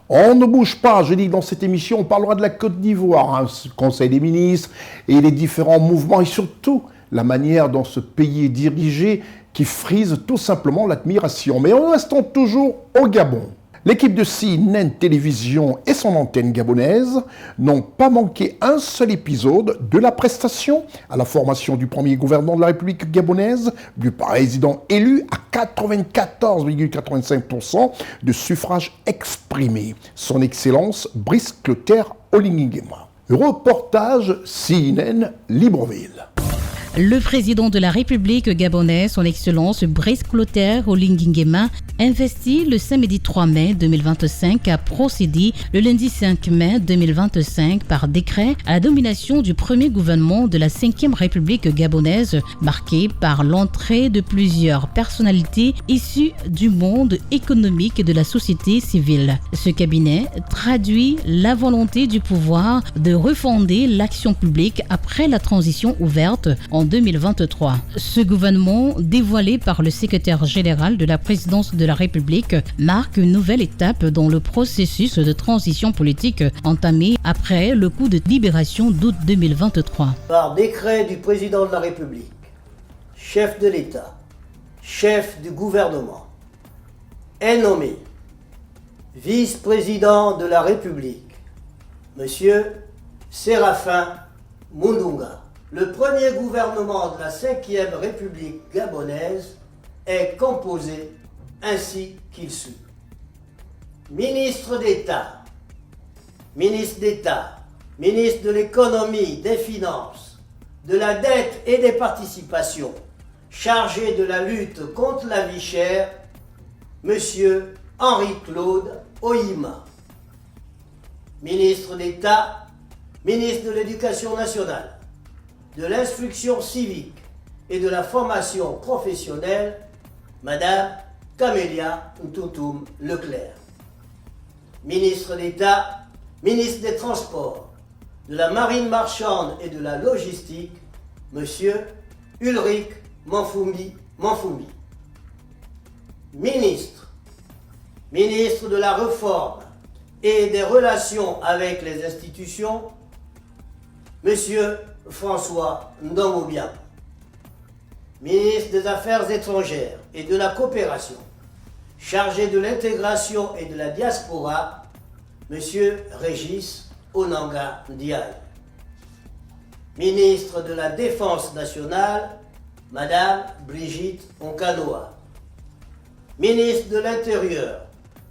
On ne bouge pas, je dis, dans cette émission, on parlera de la Côte d'Ivoire, hein, Conseil des ministres et les différents mouvements et surtout la manière dont ce pays est dirigé qui frise tout simplement l'admiration. Mais on reste toujours au Gabon. L'équipe de CNN Télévision et son antenne gabonaise n'ont pas manqué un seul épisode de la prestation à la formation du premier gouvernement de la République gabonaise, du président élu à 94,85% de suffrages exprimés, son Excellence Brice Clotaire Oligui Nguema. Reportage CNN Libreville. Le président de la République gabonaise, son Excellence Brice Clotaire Oligui Nguema, investi le samedi 3 mai 2025, a procédé le lundi 5 mai 2025 par décret à la nomination du premier gouvernement de la 5e République gabonaise, marqué par l'entrée de plusieurs personnalités issues du monde économique et de la société civile. Ce cabinet traduit la volonté du pouvoir de refonder l'action publique après la transition ouverte en 2023. Ce gouvernement, dévoilé par le secrétaire général de la présidence de la République, marque une nouvelle étape dans le processus de transition politique entamé après le coup de libération d'août 2023. Par décret du président de la République, chef de l'État, chef du gouvernement, est nommé vice-président de la République, Monsieur Séraphin Mundunga. Le premier gouvernement de la 5e République gabonaise est composé ainsi qu'il suit. Ministre d'État, ministre de l'Économie, des Finances, de la Dette et des Participations, chargé de la lutte contre la vie chère, Monsieur Henri-Claude Oyima. Ministre d'État, ministre de l'Éducation nationale, de l'instruction civique et de la formation professionnelle, Madame Camélia Ntoutoum Leclerc. Ministre d'État, ministre des Transports, de la Marine marchande et de la Logistique, Monsieur Ulrich Manfumbi. Ministre de la Réforme et des Relations avec les institutions, Monsieur François Ndongo-Biam. Ministre des Affaires étrangères et de la Coopération, chargé de l'intégration et de la diaspora, Monsieur Régis Onanga Ndiaye. Ministre de la Défense nationale, Madame Brigitte Onkanoa. Ministre de l'Intérieur,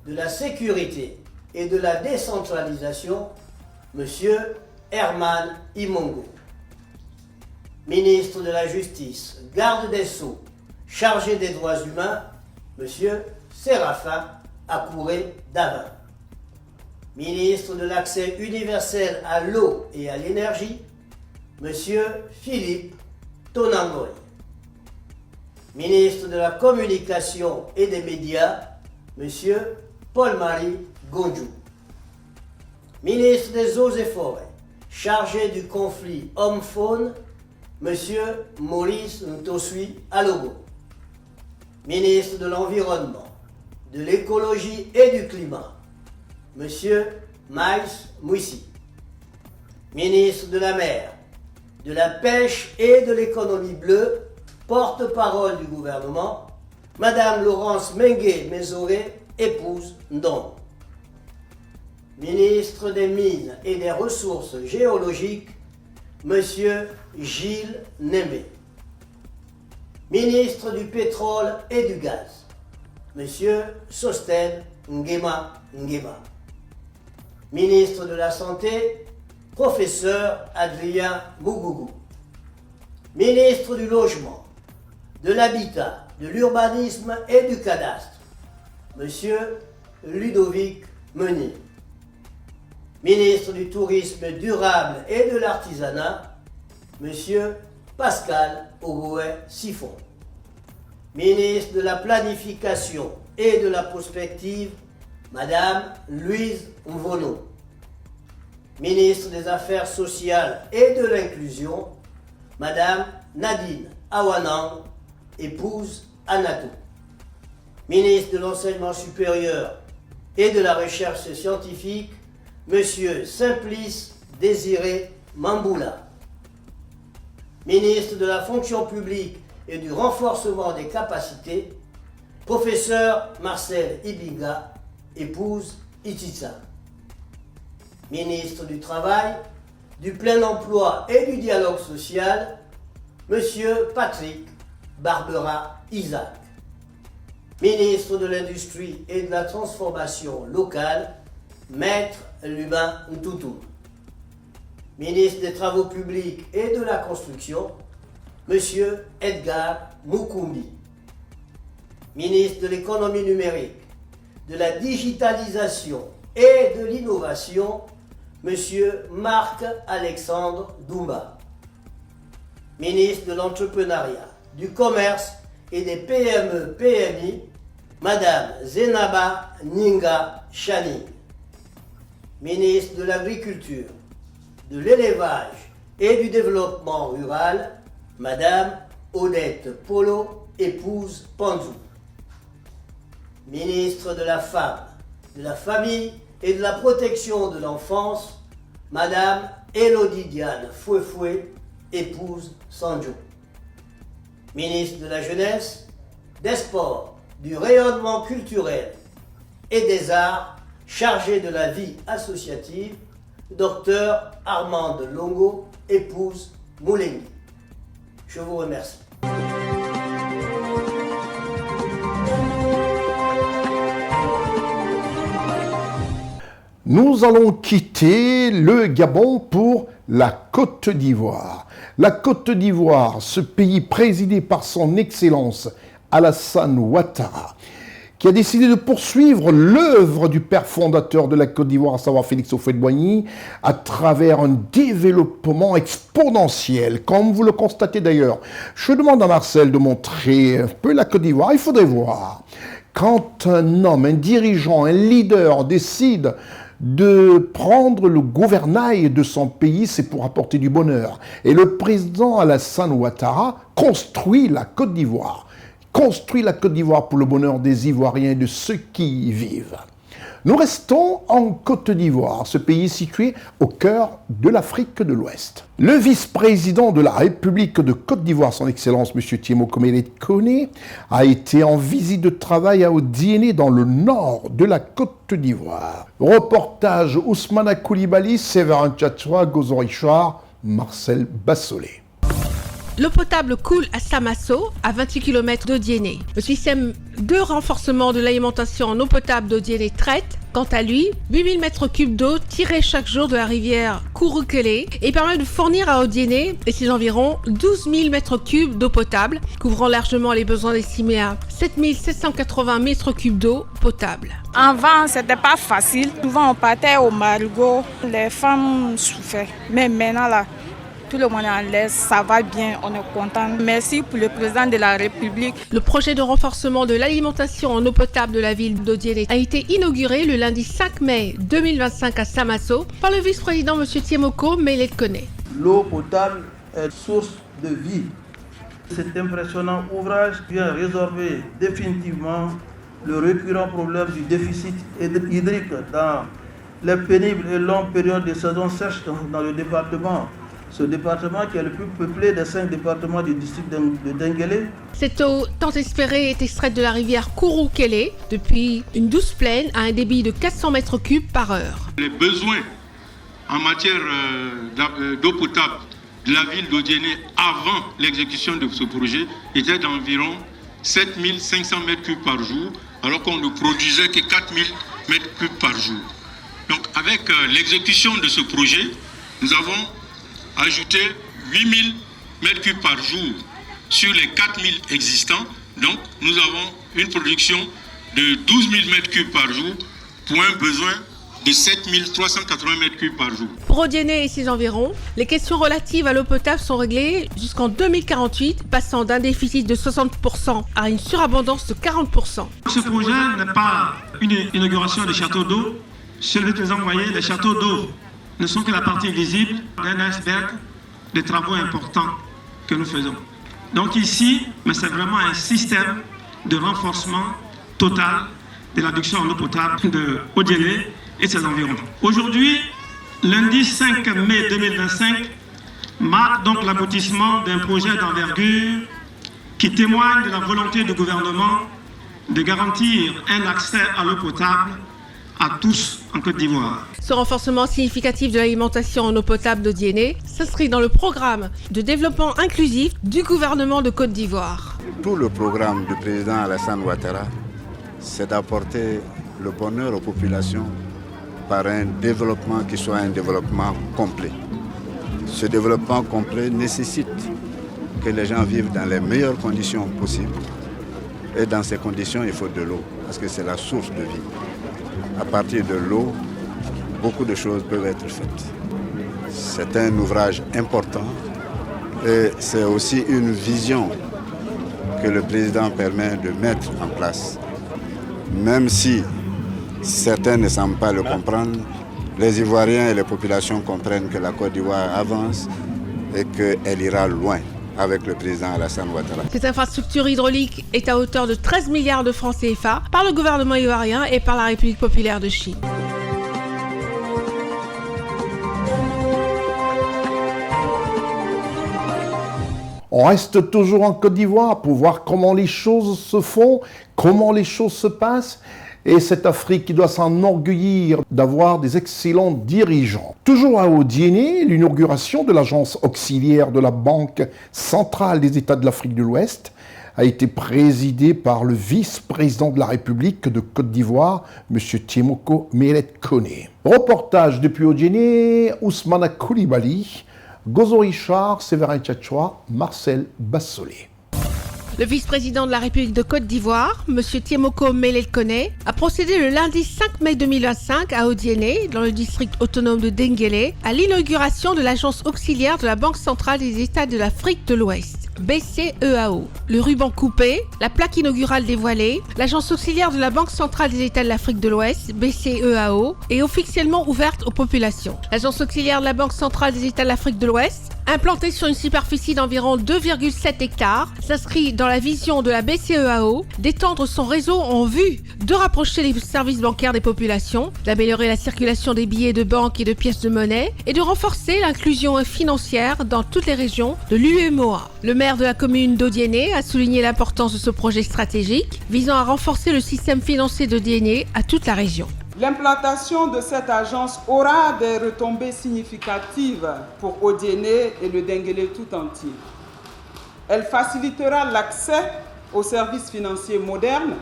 de la Sécurité et de la Décentralisation, Monsieur Herman Imongo. Ministre de la Justice, garde des Sceaux, chargé des droits humains, Monsieur Séraphin Akouré Davin. Ministre de l'accès universel à l'eau et à l'énergie, Monsieur Philippe Tonangoy. Ministre de la Communication et des Médias, Monsieur Paul-Marie Gondjou. Ministre des Eaux et Forêts, chargé du conflit homme-faune, Monsieur Maurice Ntosui Alogo. Ministre de l'Environnement, de l'Écologie et du Climat, Monsieur Maïs Mouissi. Ministre de la Mer, de la Pêche et de l'Économie bleue, porte-parole du gouvernement, Madame Laurence Mengue-Mézoré, épouse Ndong. Ministre des Mines et des Ressources géologiques, Monsieur Gilles Nembe. Ministre du Pétrole et du Gaz, Monsieur Sosten Ngema Ngema. Ministre de la Santé, Professeur Adrien Mougougou. Ministre du Logement, de l'Habitat, de l'Urbanisme et du Cadastre, Monsieur Ludovic Meunier. Ministre du Tourisme durable et de l'Artisanat, Monsieur Pascal Ogoué Siphon. Ministre de la Planification et de la Prospective, Madame Louise Mvono. Ministre des Affaires sociales et de l'Inclusion, Madame Nadine Awanang, épouse Anato. Ministre de l'Enseignement supérieur et de la Recherche scientifique, Monsieur Simplice Désiré Mamboula. Ministre de la Fonction publique et du renforcement des capacités, Professeur Marcel Ibinga, épouse Ititsa. Ministre du Travail, du Plein Emploi et du Dialogue social, Monsieur Patrick Barbera Isaac. Ministre de l'Industrie et de la Transformation locale, Maître Lubin Ntoutou. Ministre des Travaux publics et de la Construction, Monsieur Edgar Mukumbi. Ministre de l'Économie numérique, de la Digitalisation et de l'Innovation, Monsieur Marc-Alexandre Doumba. Ministre de l'Entrepreneuriat, du Commerce et des PME-PMI, Madame Zenaba Ninga Chani. Ministre de l'Agriculture, de l'Élevage et du Développement rural, Madame Odette Polo, épouse Panzou. Ministre de la Femme, de la Famille et de la Protection de l'Enfance, Madame Élodie Diane Fouefoué, épouse Sanjo. Ministre de la Jeunesse, des Sports, du Rayonnement culturel et des Arts, chargé de la vie associative, Docteur Armande Longo, épouse Moulengi. Je vous remercie. Nous allons quitter le Gabon pour la Côte d'Ivoire. La Côte d'Ivoire, ce pays présidé par son Excellence Alassane Ouattara, qui a décidé de poursuivre l'œuvre du père fondateur de la Côte d'Ivoire, à savoir Félix Houphouët-Boigny, à travers un développement exponentiel, comme vous le constatez d'ailleurs. Je demande à Marcel de montrer un peu la Côte d'Ivoire. Il faudrait voir, quand un homme, un dirigeant, un leader décide de prendre le gouvernail de son pays, c'est pour apporter du bonheur. Et le président Alassane Ouattara construit la Côte d'Ivoire. Construit la Côte d'Ivoire pour le bonheur des Ivoiriens et de ceux qui y vivent. Nous restons en Côte d'Ivoire, ce pays situé au cœur de l'Afrique de l'Ouest. Le vice-président de la République de Côte d'Ivoire, son Excellence M. Tiemoko Mélète Koné, a été en visite de travail à Odiéné dans le nord de la Côte d'Ivoire. Reportage Ousmane Koulibaly, Séverin Tchatchoua, Gozo Richard, Marcel Bassolé. L'eau potable coule à Samasso, à 28 km d'Odiéné. Le système de renforcement de l'alimentation en eau potable d'Odiéné traite, quant à lui, 8000 m3 d'eau tirée chaque jour de la rivière Kouroukélé et permet de fournir à Odiéné et ses environs 12 000 m3 d'eau potable, couvrant largement les besoins estimés à 7 780 m3 d'eau potable. Avant, c'était pas facile. Souvent, on partait au marigot. Les femmes souffraient. Mais maintenant, là, tout le monde est en l'aise, ça va bien, on est content. Merci pour le président de la République. Le projet de renforcement de l'alimentation en eau potable de la ville d'Odiéné a été inauguré le lundi 5 mai 2025 à Samasso par le vice-président M. Tiemoko Mélète Koné. L'eau potable est source de vie. Cet impressionnant ouvrage vient résorber définitivement le récurrent problème du déficit hydrique dans les pénibles et longues périodes de saison sèche dans le département. Ce département qui est le plus peuplé des 5 départements du district de Denguélé. Cette eau tant espérée est extraite de la rivière Kouroukélé depuis une douce plaine à un débit de 400 m3 par heure. Les besoins en matière d'eau potable de la ville d'Odiéné avant l'exécution de ce projet étaient d'environ 7500 m3 par jour, alors qu'on ne produisait que 4000 m3 par jour. Donc avec l'exécution de ce projet, nous avons ajouter 8000 m3 par jour sur les 4000 existants. Donc, nous avons une production de 12 000 m3 par jour pour un besoin de 7380 m3 par jour. Pour Odiéné et ses environs, les questions relatives à l'eau potable sont réglées jusqu'en 2048, passant d'un déficit de 60% à une surabondance de 40%. Ce projet n'est pas une inauguration de châteaux d'eau. Chez le président, vous voyez, les châteaux d'eau ne sont que la partie visible d'un iceberg des travaux importants que nous faisons. Donc ici, mais c'est vraiment un système de renforcement total de l'adduction en eau potable de Odiéné et ses environs. Aujourd'hui, lundi 5 mai 2025, marque donc l'aboutissement d'un projet d'envergure qui témoigne de la volonté du gouvernement de garantir un accès à l'eau potable à tous en Côte d'Ivoire. Ce renforcement significatif de l'alimentation en eau potable d'Odiéné s'inscrit dans le programme de développement inclusif du gouvernement de Côte d'Ivoire. Tout le programme du président Alassane Ouattara, c'est d'apporter le bonheur aux populations par un développement qui soit un développement complet. Ce développement complet nécessite que les gens vivent dans les meilleures conditions possibles. Et dans ces conditions, il faut de l'eau, parce que c'est la source de vie. À partir de l'eau, beaucoup de choses peuvent être faites. C'est un ouvrage important et c'est aussi une vision que le président permet de mettre en place. Même si certains ne semblent pas le comprendre, les Ivoiriens et les populations comprennent que la Côte d'Ivoire avance et qu'elle ira loin avec le président Alassane Ouattara. Cette infrastructure hydraulique est à hauteur de 13 milliards de francs CFA par le gouvernement ivoirien et par la République populaire de Chine. On reste toujours en Côte d'Ivoire pour voir comment les choses se font, comment les choses se passent. Et cette Afrique qui doit s'enorgueillir d'avoir des excellents dirigeants. Toujours à Odiéné, l'inauguration de l'agence auxiliaire de la Banque centrale des États de l'Afrique de l'Ouest a été présidée par le vice-président de la République de Côte d'Ivoire, M. Tiemoko Mélète Koné. Reportage depuis Odiéné, Ousmane Koulibaly, Gozo Richard, Séverin Tchatchoua, Marcel Bassolé. Le vice-président de la République de Côte d'Ivoire, M. Tiemoko Mélète Koné, a procédé le lundi 5 mai 2025 à Odiéné, dans le district autonome de Denguélé, à l'inauguration de l'agence auxiliaire de la Banque centrale des États de l'Afrique de l'Ouest. BCEAO. Le ruban coupé, la plaque inaugurale dévoilée, l'agence auxiliaire de la Banque centrale des États de l'Afrique de l'Ouest, BCEAO, est officiellement ouverte aux populations. L'agence auxiliaire de la Banque centrale des États de l'Afrique de l'Ouest, implantée sur une superficie d'environ 2,7 hectares, s'inscrit dans la vision de la BCEAO d'étendre son réseau en vue de rapprocher les services bancaires des populations, d'améliorer la circulation des billets de banque et de pièces de monnaie et de renforcer l'inclusion financière dans toutes les régions de l'UEMOA. Le maire de la commune d'Odiéné a souligné l'importance de ce projet stratégique visant à renforcer le système financier d'Odiéné à toute la région. L'implantation de cette agence aura des retombées significatives pour Odiéné et le Denguélé tout entier. Elle facilitera l'accès aux services financiers modernes,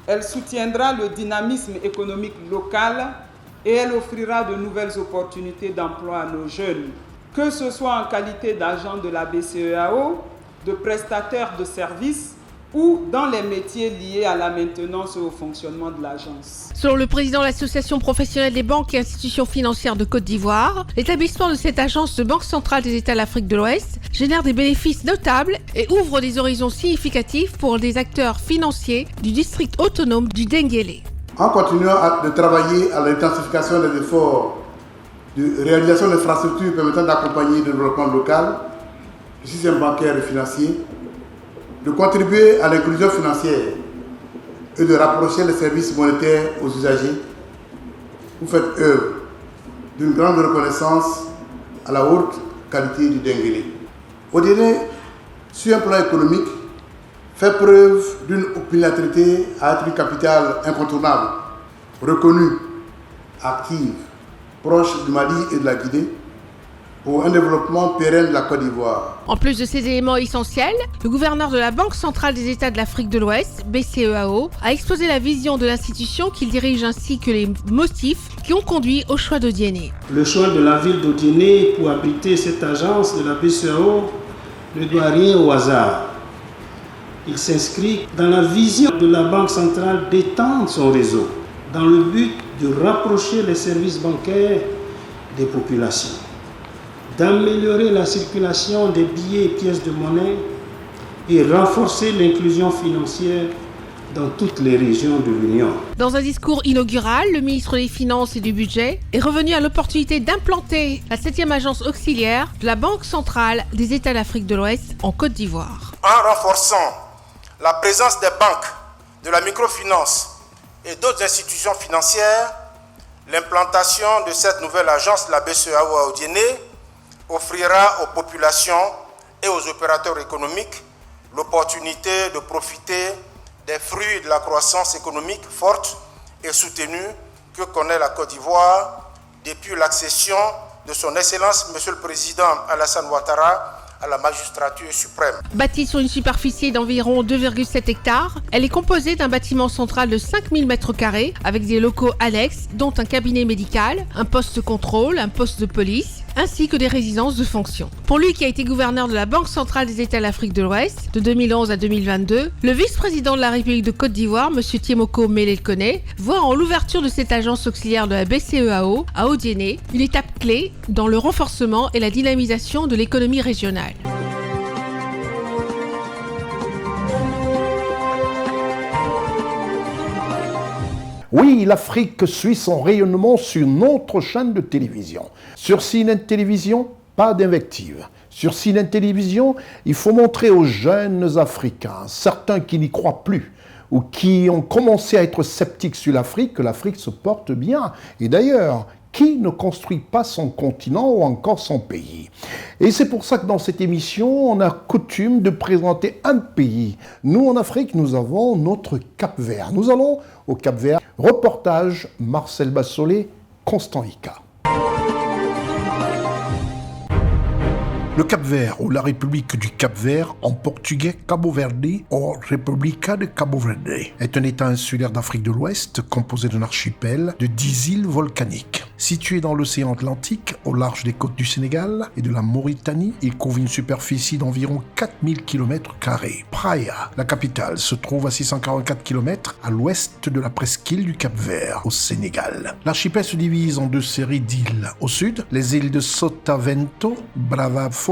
elle soutiendra le dynamisme économique local et elle offrira de nouvelles opportunités d'emploi à nos jeunes, que ce soit en qualité d'agent de la BCEAO, de prestataire de services ou dans les métiers liés à la maintenance et au fonctionnement de l'agence. Selon le président de l'Association professionnelle des banques et institutions financières de Côte d'Ivoire, l'établissement de cette agence de Banque centrale des États de l'Afrique de l'Ouest génère des bénéfices notables et ouvre des horizons significatifs pour des acteurs financiers du district autonome du Denguélé. En continuant de travailler à l'intensification des efforts de réalisation d'infrastructures permettant d'accompagner le développement local, du système bancaire et financier, de contribuer à l'inclusion financière et de rapprocher les services monétaires aux usagers, vous faites œuvre d'une grande reconnaissance à la haute qualité du Denguélé. Odiéné, sur un plan économique, fait preuve d'une opiniâtreté à être une capitale incontournable, reconnue, active, proche du Mali et de la Guinée, pour un développement pérenne de la Côte d'Ivoire. En plus de ces éléments essentiels, le gouverneur de la Banque centrale des États de l'Afrique de l'Ouest, BCEAO, a exposé la vision de l'institution qu'il dirige ainsi que les motifs qui ont conduit au choix d'Odiéné. Le choix de la ville d'Odiéné pour abriter cette agence de la BCEAO ne doit rien au hasard. Il s'inscrit dans la vision de la Banque centrale d'étendre son réseau dans le but de rapprocher les services bancaires des populations, d'améliorer la circulation des billets et pièces de monnaie et renforcer l'inclusion financière dans toutes les régions de l'Union. Dans un discours inaugural, le ministre des Finances et du Budget est revenu à l'opportunité d'implanter la 7e agence auxiliaire de la Banque centrale des États d'Afrique de l'Ouest en Côte d'Ivoire. En renforçant la présence des banques, de la microfinance et d'autres institutions financières, l'implantation de cette nouvelle agence, la BCEAO à Odiéné, offrira aux populations et aux opérateurs économiques l'opportunité de profiter des fruits de la croissance économique forte et soutenue que connaît la Côte d'Ivoire depuis l'accession de son Excellence, Monsieur le Président Alassane Ouattara, à la magistrature suprême. Bâtie sur une superficie d'environ 2,7 hectares, elle est composée d'un bâtiment central de 5000 m² avec des locaux annexes, dont un cabinet médical, un poste de contrôle, un poste de police, ainsi que des résidences de fonction. Pour lui qui a été gouverneur de la Banque centrale des États de l'Afrique de l'Ouest de 2011 à 2022, le vice-président de la République de Côte d'Ivoire, M. Tiemoko Mele-Kone, voit en l'ouverture de cette agence auxiliaire de la BCEAO à Odiéné une étape clé dans le renforcement et la dynamisation de l'économie régionale. Oui, l'Afrique suit son rayonnement sur notre chaîne de télévision. Sur CNN Télévision, pas d'invective. Sur CNN Télévision, il faut montrer aux jeunes Africains, certains qui n'y croient plus, ou qui ont commencé à être sceptiques sur l'Afrique, que l'Afrique se porte bien. Et d'ailleurs, qui ne construit pas son continent ou encore son pays? Et c'est pour ça que dans cette émission, on a coutume de présenter un pays. Nous, en Afrique, nous avons notre Cap-Vert. Nous allons au Cap-Vert. Reportage Marcel Bassolé, Constant Ika. Le Cap-Vert, ou la République du Cap-Vert, en portugais Cabo Verde, ou República de Cabo Verde, est un État insulaire d'Afrique de l'Ouest composé d'un archipel de 10 îles volcaniques. Situé dans l'océan Atlantique, au large des côtes du Sénégal et de la Mauritanie, il couvre une superficie d'environ 4000 km². Praia, la capitale, se trouve à 644 km à l'ouest de la presqu'île du Cap-Vert, au Sénégal. L'archipel se divise en deux séries d'îles. Au sud, les îles de Sotavento, Bravafogo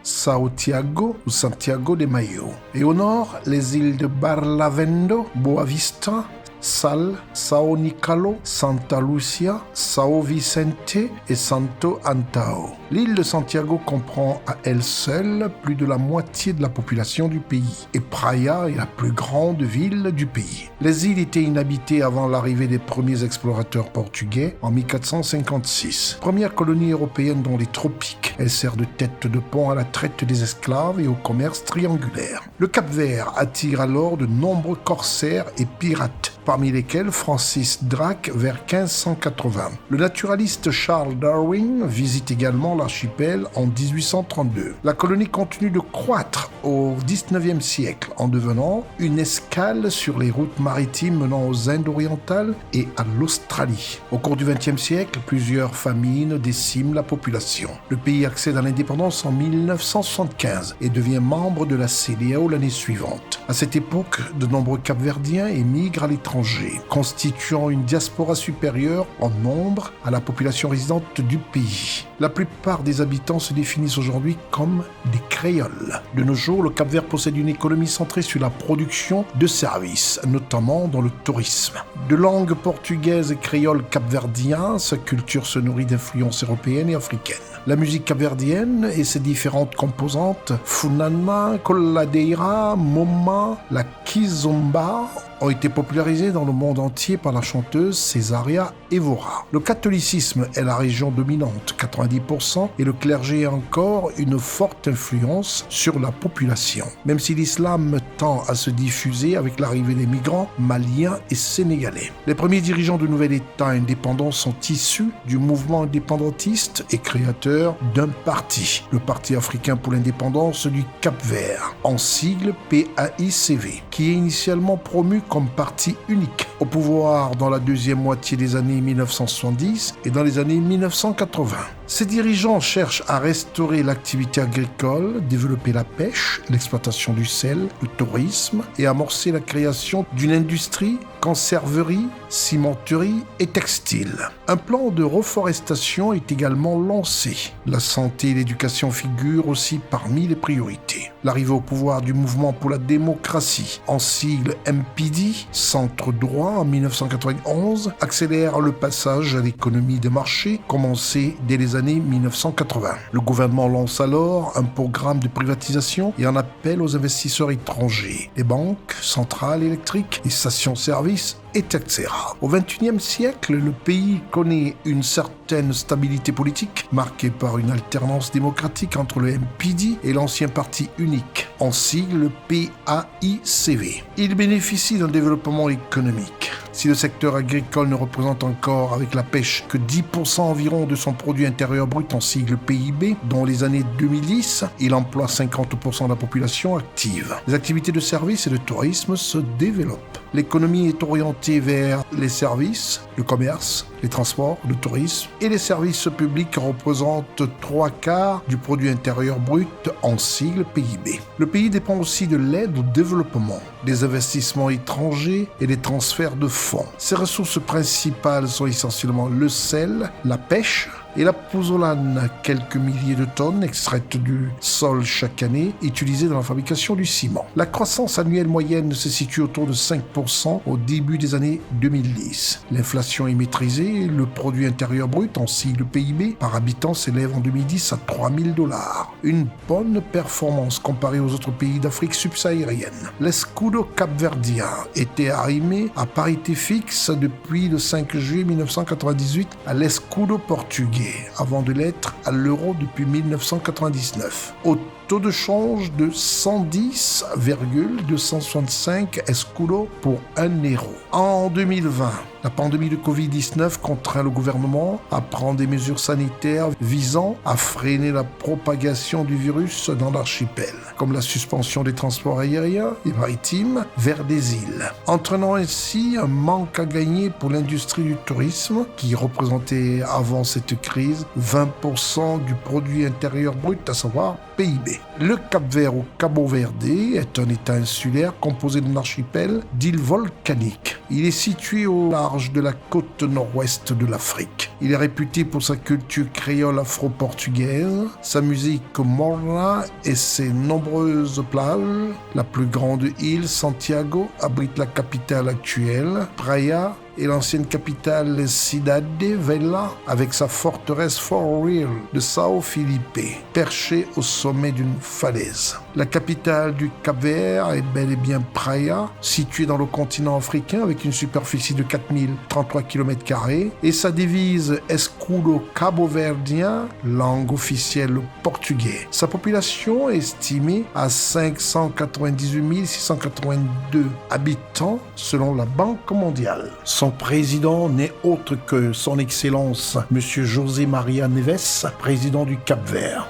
Sao Tiago ou Santiago de Mayo. Et au nord, les îles de Barlavento, Boa Vista, Sal, Sao Nicalo, Santa Lucia, Sao Vicente et Santo Antão. L'île de Santiago comprend à elle seule plus de la moitié de la population du pays et Praia est la plus grande ville du pays. Les îles étaient inhabitées avant l'arrivée des premiers explorateurs portugais en 1456. Première colonie européenne dans les tropiques, elle sert de tête de pont à la traite des esclaves et au commerce triangulaire. Le Cap-Vert attire alors de nombreux corsaires et pirates, parmi lesquels Francis Drake vers 1580. Le naturaliste Charles Darwin visite également l'archipel en 1832. La colonie continue de croître au XIXe siècle en devenant une escale sur les routes maritimes menant aux Indes orientales et à l'Australie. Au cours du XXe siècle, plusieurs famines déciment la population. Le pays accède à l'indépendance en 1975 et devient membre de la CEDEAO l'année suivante. À cette époque, de nombreux Capverdiens émigrent à l'étranger, constituant une diaspora supérieure en nombre à la population résidente du pays. La plupart des habitants se définissent aujourd'hui comme des créoles. De nos jours, le Cap-Vert possède une économie centrée sur la production de services, notamment dans le tourisme. De langue portugaise et créole capverdien, sa culture se nourrit d'influences européennes et africaines. La musique capverdienne et ses différentes composantes, funana, coladeira, moma, la kizomba, ont été popularisées dans le monde entier par la chanteuse Cesaria Évora. Le catholicisme est la région dominante, 90%, et le clergé a encore une forte influence sur la population. Même si l'islam tend à se diffuser avec l'arrivée des migrants maliens et sénégalais. Les premiers dirigeants du nouvel État indépendant sont issus du mouvement indépendantiste et créateur d'un parti, le Parti africain pour l'indépendance du Cap-Vert, en sigle PAICV, qui est initialement promu comme parti unique, au pouvoir dans la deuxième moitié des années 1970 et dans les années 1980. Ces dirigeants cherchent à restaurer l'activité agricole, développer la pêche, l'exploitation du sel, le tourisme et amorcer la création d'une industrie, conserverie, cimenterie et textile. Un plan de reforestation est également lancé. La santé et l'éducation figurent aussi parmi les priorités. L'arrivée au pouvoir du mouvement pour la démocratie, en sigle MPD, centre droit en 1991, accélère le passage à l'économie de marché commencé dès les années 1980. Le gouvernement lance alors un programme de privatisation et en appelle aux investisseurs étrangers, les banques, centrales électriques, les stations-service, etc. Au XXIe siècle, le pays connaît une certaine stabilité politique, marquée par une alternance démocratique entre le MPD et l'ancien parti unique, en sigle PAICV. Il bénéficie d'un développement économique. Si le secteur agricole ne représente encore avec la pêche que 10% environ de son produit intérieur brut en sigle PIB, dans les années 2010, il emploie 50% de la population active. Les activités de services et de tourisme se développent. L'économie est orientée vers les services, le commerce, les transports, le tourisme et les services publics représentent 3/4 du produit intérieur brut en sigle PIB. Le pays dépend aussi de l'aide au développement, des investissements étrangers et des transferts de fonds. Ses ressources principales sont essentiellement le sel, la pêche et la pouzzolane, quelques milliers de tonnes extraites du sol chaque année, utilisées dans la fabrication du ciment. La croissance annuelle moyenne se situe autour de 5% au début des années 2010. L'inflation est maîtrisée, le produit intérieur brut, en sigle PIB, par habitant s'élève en 2010 à $3,000. Une bonne performance comparée aux autres pays d'Afrique subsaharienne. L'escudo capverdien était arrimé à parité fixe depuis le 5 juillet 1998 à l'escudo portugais, avant de l'être à l'euro depuis 1999. Au taux de change de 110,265 escudos pour 1 euro. En 2020, la pandémie de Covid-19 contraint le gouvernement à prendre des mesures sanitaires visant à freiner la propagation du virus dans l'archipel, comme la suspension des transports aériens et maritimes vers des îles, entraînant ainsi un manque à gagner pour l'industrie du tourisme qui représentait avant cette crise maîtrise 20% du produit intérieur brut, à savoir PIB. Le Cap-Vert ou Cabo Verde est un État insulaire composé d'un archipel d'îles volcaniques. Il est situé au large de la côte nord-ouest de l'Afrique. Il est réputé pour sa culture créole afro-portugaise, sa musique morna et ses nombreuses plages. La plus grande île, Santiago, abrite la capitale actuelle, Praia, et l'ancienne capitale Cidade Vella avec sa forteresse Fort Real de Sao Felipe, perchée au sommet d'une falaise. La capitale du Cap-Vert est bel et bien Praia, située dans le continent africain avec une superficie de 4033 km² et sa devise Escudo Cabo-Verdien, langue officielle le portugais. Sa population est estimée à 598 682 habitants selon la Banque mondiale. Son président n'est autre que son Excellence M. José Maria Neves, président du Cap-Vert.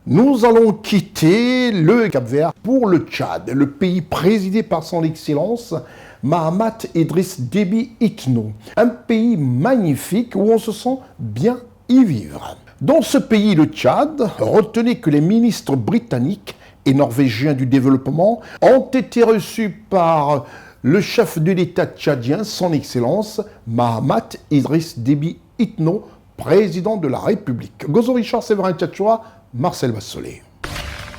Nous allons quitter le Cap-Vert pour le Tchad, le pays présidé par son Excellence Mahamat Idriss Déby Itno. Un pays magnifique où on se sent bien y vivre. Dans ce pays, le Tchad, retenez que les ministres britanniques et norvégiens du développement ont été reçus par le chef de l'État tchadien, son Excellence Mahamat Idriss Déby Itno, président de la République. Gozo Richard Séverin Tchatchoua, Marcel Bassolé.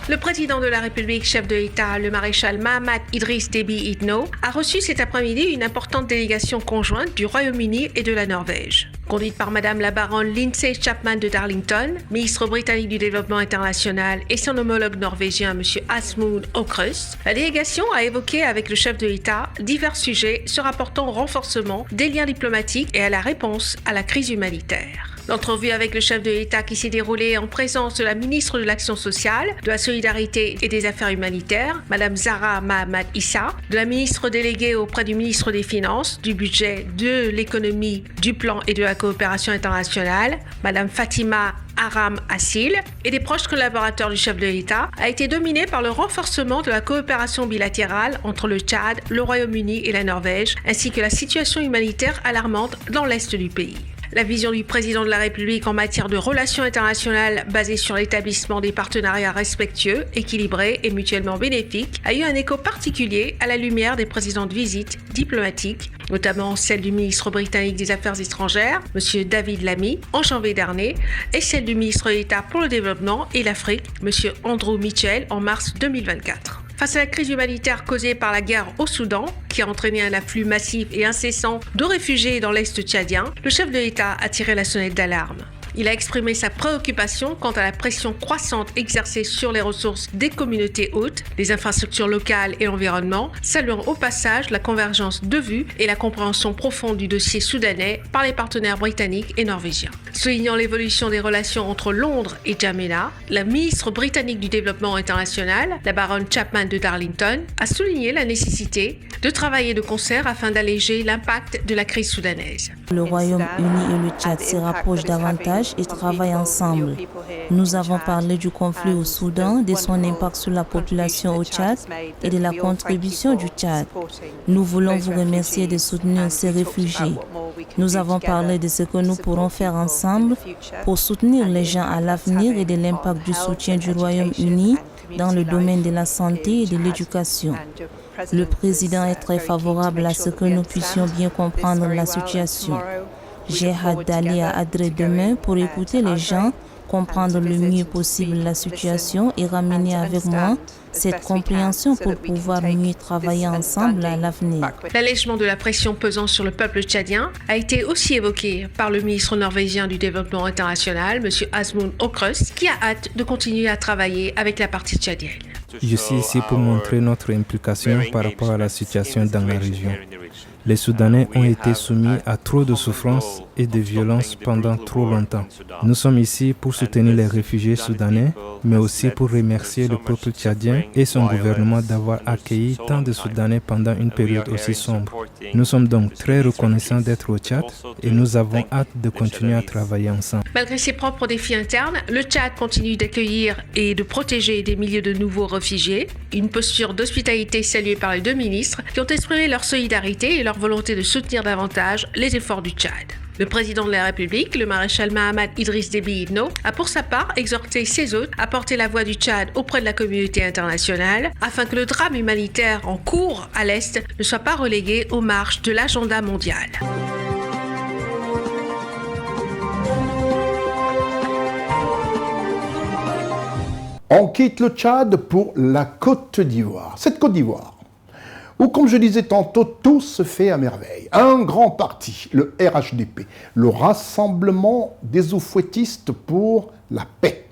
Le président de la République, chef de l'État, le maréchal Mahamat Idriss Déby Itno, a reçu cet après-midi une importante délégation conjointe du Royaume-Uni et de la Norvège. Conduite par Madame la baronne Lindsay Chapman de Darlington, ministre britannique du Développement international, et son homologue norvégien, M. Asmund Aukrust, la délégation a évoqué avec le chef de l'État divers sujets se rapportant au renforcement des liens diplomatiques et à la réponse à la crise humanitaire. L'entrevue avec le chef de l'État qui s'est déroulée en présence de la ministre de l'Action sociale, de la solidarité et des affaires humanitaires, Madame Zahra Mahamad Issa, de la ministre déléguée auprès du ministre des Finances, du budget, de l'économie, du plan et de la coopération internationale, Madame Fatima Aram Assil, et des proches collaborateurs du chef de l'État, a été dominé par le renforcement de la coopération bilatérale entre le Tchad, le Royaume-Uni et la Norvège, ainsi que la situation humanitaire alarmante dans l'est du pays. La vision du président de la République en matière de relations internationales basée sur l'établissement des partenariats respectueux, équilibrés et mutuellement bénéfiques a eu un écho particulier à la lumière des précédentes visites diplomatiques, notamment celle du ministre britannique des Affaires étrangères, M. David Lammy, en janvier dernier, et celle du ministre d'État pour le développement et l'Afrique, M. Andrew Mitchell, en mars 2024. Face à la crise humanitaire causée par la guerre au Soudan, qui a entraîné un afflux massif et incessant de réfugiés dans l'Est tchadien, le chef de l'État a tiré la sonnette d'alarme. Il a exprimé sa préoccupation quant à la pression croissante exercée sur les ressources des communautés hôtes, les infrastructures locales et l'environnement, saluant au passage la convergence de vues et la compréhension profonde du dossier soudanais par les partenaires britanniques et norvégiens. Soulignant l'évolution des relations entre Londres et Djamena, la ministre britannique du Développement international, la baronne Chapman de Darlington, a souligné la nécessité de travailler de concert afin d'alléger l'impact de la crise soudanaise. Le Royaume-Uni et le Tchad se rapprochent davantage et travaillent ensemble. Nous avons parlé du conflit au Soudan, de son impact sur la population au Tchad et de la contribution du Tchad. Nous voulons vous remercier de soutenir ces réfugiés. Nous avons parlé de ce que nous pourrons faire ensemble pour soutenir les gens à l'avenir et de l'impact du soutien du Royaume-Uni dans le domaine de la santé et de l'éducation. Le président est très favorable à ce que nous puissions bien comprendre la situation. J'ai hâte d'aller à Adré demain pour écouter les gens, comprendre le mieux possible la situation et ramener avec moi cette compréhension pour pouvoir mieux travailler ensemble à l'avenir. L'allègement de la pression pesant sur le peuple tchadien a été aussi évoqué par le ministre norvégien du Développement international, M. Asmund Aukrust, qui a hâte de continuer à travailler avec la partie tchadienne. Je suis ici pour montrer notre implication par rapport à la situation dans la région. Les Soudanais ont été soumis à trop de souffrances et de violences pendant trop longtemps. Nous sommes ici pour soutenir les réfugiés soudanais, mais aussi pour remercier le peuple tchadien et son gouvernement d'avoir accueilli tant de Soudanais pendant une période aussi sombre. Nous sommes donc très reconnaissants d'être au Tchad et nous avons hâte de continuer à travailler ensemble. Malgré ses propres défis internes, le Tchad continue d'accueillir et de protéger des milliers de nouveaux réfugiés. Une posture d'hospitalité saluée par les deux ministres qui ont exprimé leur solidarité et leur volonté de soutenir davantage les efforts du Tchad. Le président de la République, le maréchal Mahamat Idriss Déby Itno, a pour sa part exhorté ses hôtes à porter la voix du Tchad auprès de la communauté internationale afin que le drame humanitaire en cours à l'Est ne soit pas relégué aux marges de l'agenda mondial. On quitte le Tchad pour la Côte d'Ivoire. Cette Côte d'Ivoire, où, comme je disais tantôt, tout se fait à merveille. Un grand parti, le RHDP, le Rassemblement des oufouettistes pour la paix.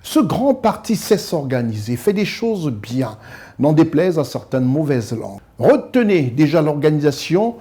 Ce grand parti sait s'organiser, fait des choses bien, n'en déplaise à certaines mauvaises langues. Retenez déjà l'organisation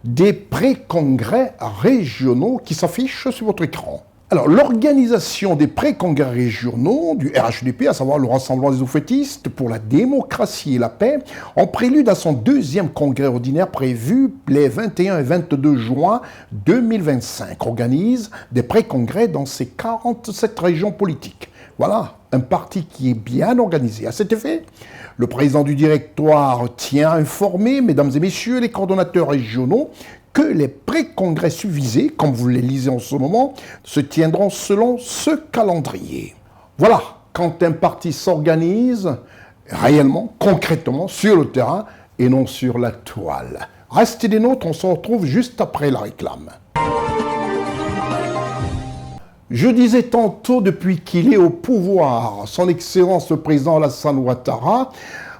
des pré-congrès régionaux qui s'affichent sur votre écran. Alors, l'organisation des pré-congrès régionaux du RHDP, à savoir le Rassemblement des oufouettistes pour la démocratie et la paix, en prélude à son deuxième congrès ordinaire prévu les 21 et 22 juin 2025, organise des pré-congrès dans ces 47 régions politiques. Voilà, un parti qui est bien organisé. À cet effet, le président du directoire tient à informer, mesdames et messieurs, les coordonnateurs régionaux, que les pré-congrès suvisés, comme vous les lisez en ce moment, se tiendront selon ce calendrier. Voilà, quand un parti s'organise réellement, concrètement, sur le terrain et non sur la toile. Restez des nôtres, on se retrouve juste après la réclame. Je disais tantôt, depuis qu'il est au pouvoir, son Excellence le Président Alassane Ouattara,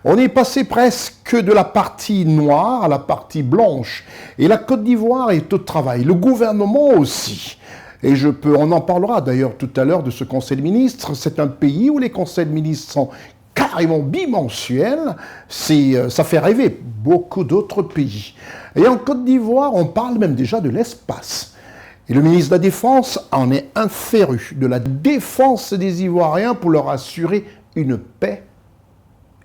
on est passé presque de la partie noire à la partie blanche. Et la Côte d'Ivoire est au travail, le gouvernement aussi. Et on en parlera d'ailleurs tout à l'heure de ce Conseil de ministres. C'est un pays où les conseils de ministres sont carrément bimensuels. Ça fait rêver beaucoup d'autres pays. Et en Côte d'Ivoire, on parle même déjà de l'espace. Et le ministre de la Défense en est un féru de la défense des Ivoiriens pour leur assurer une paix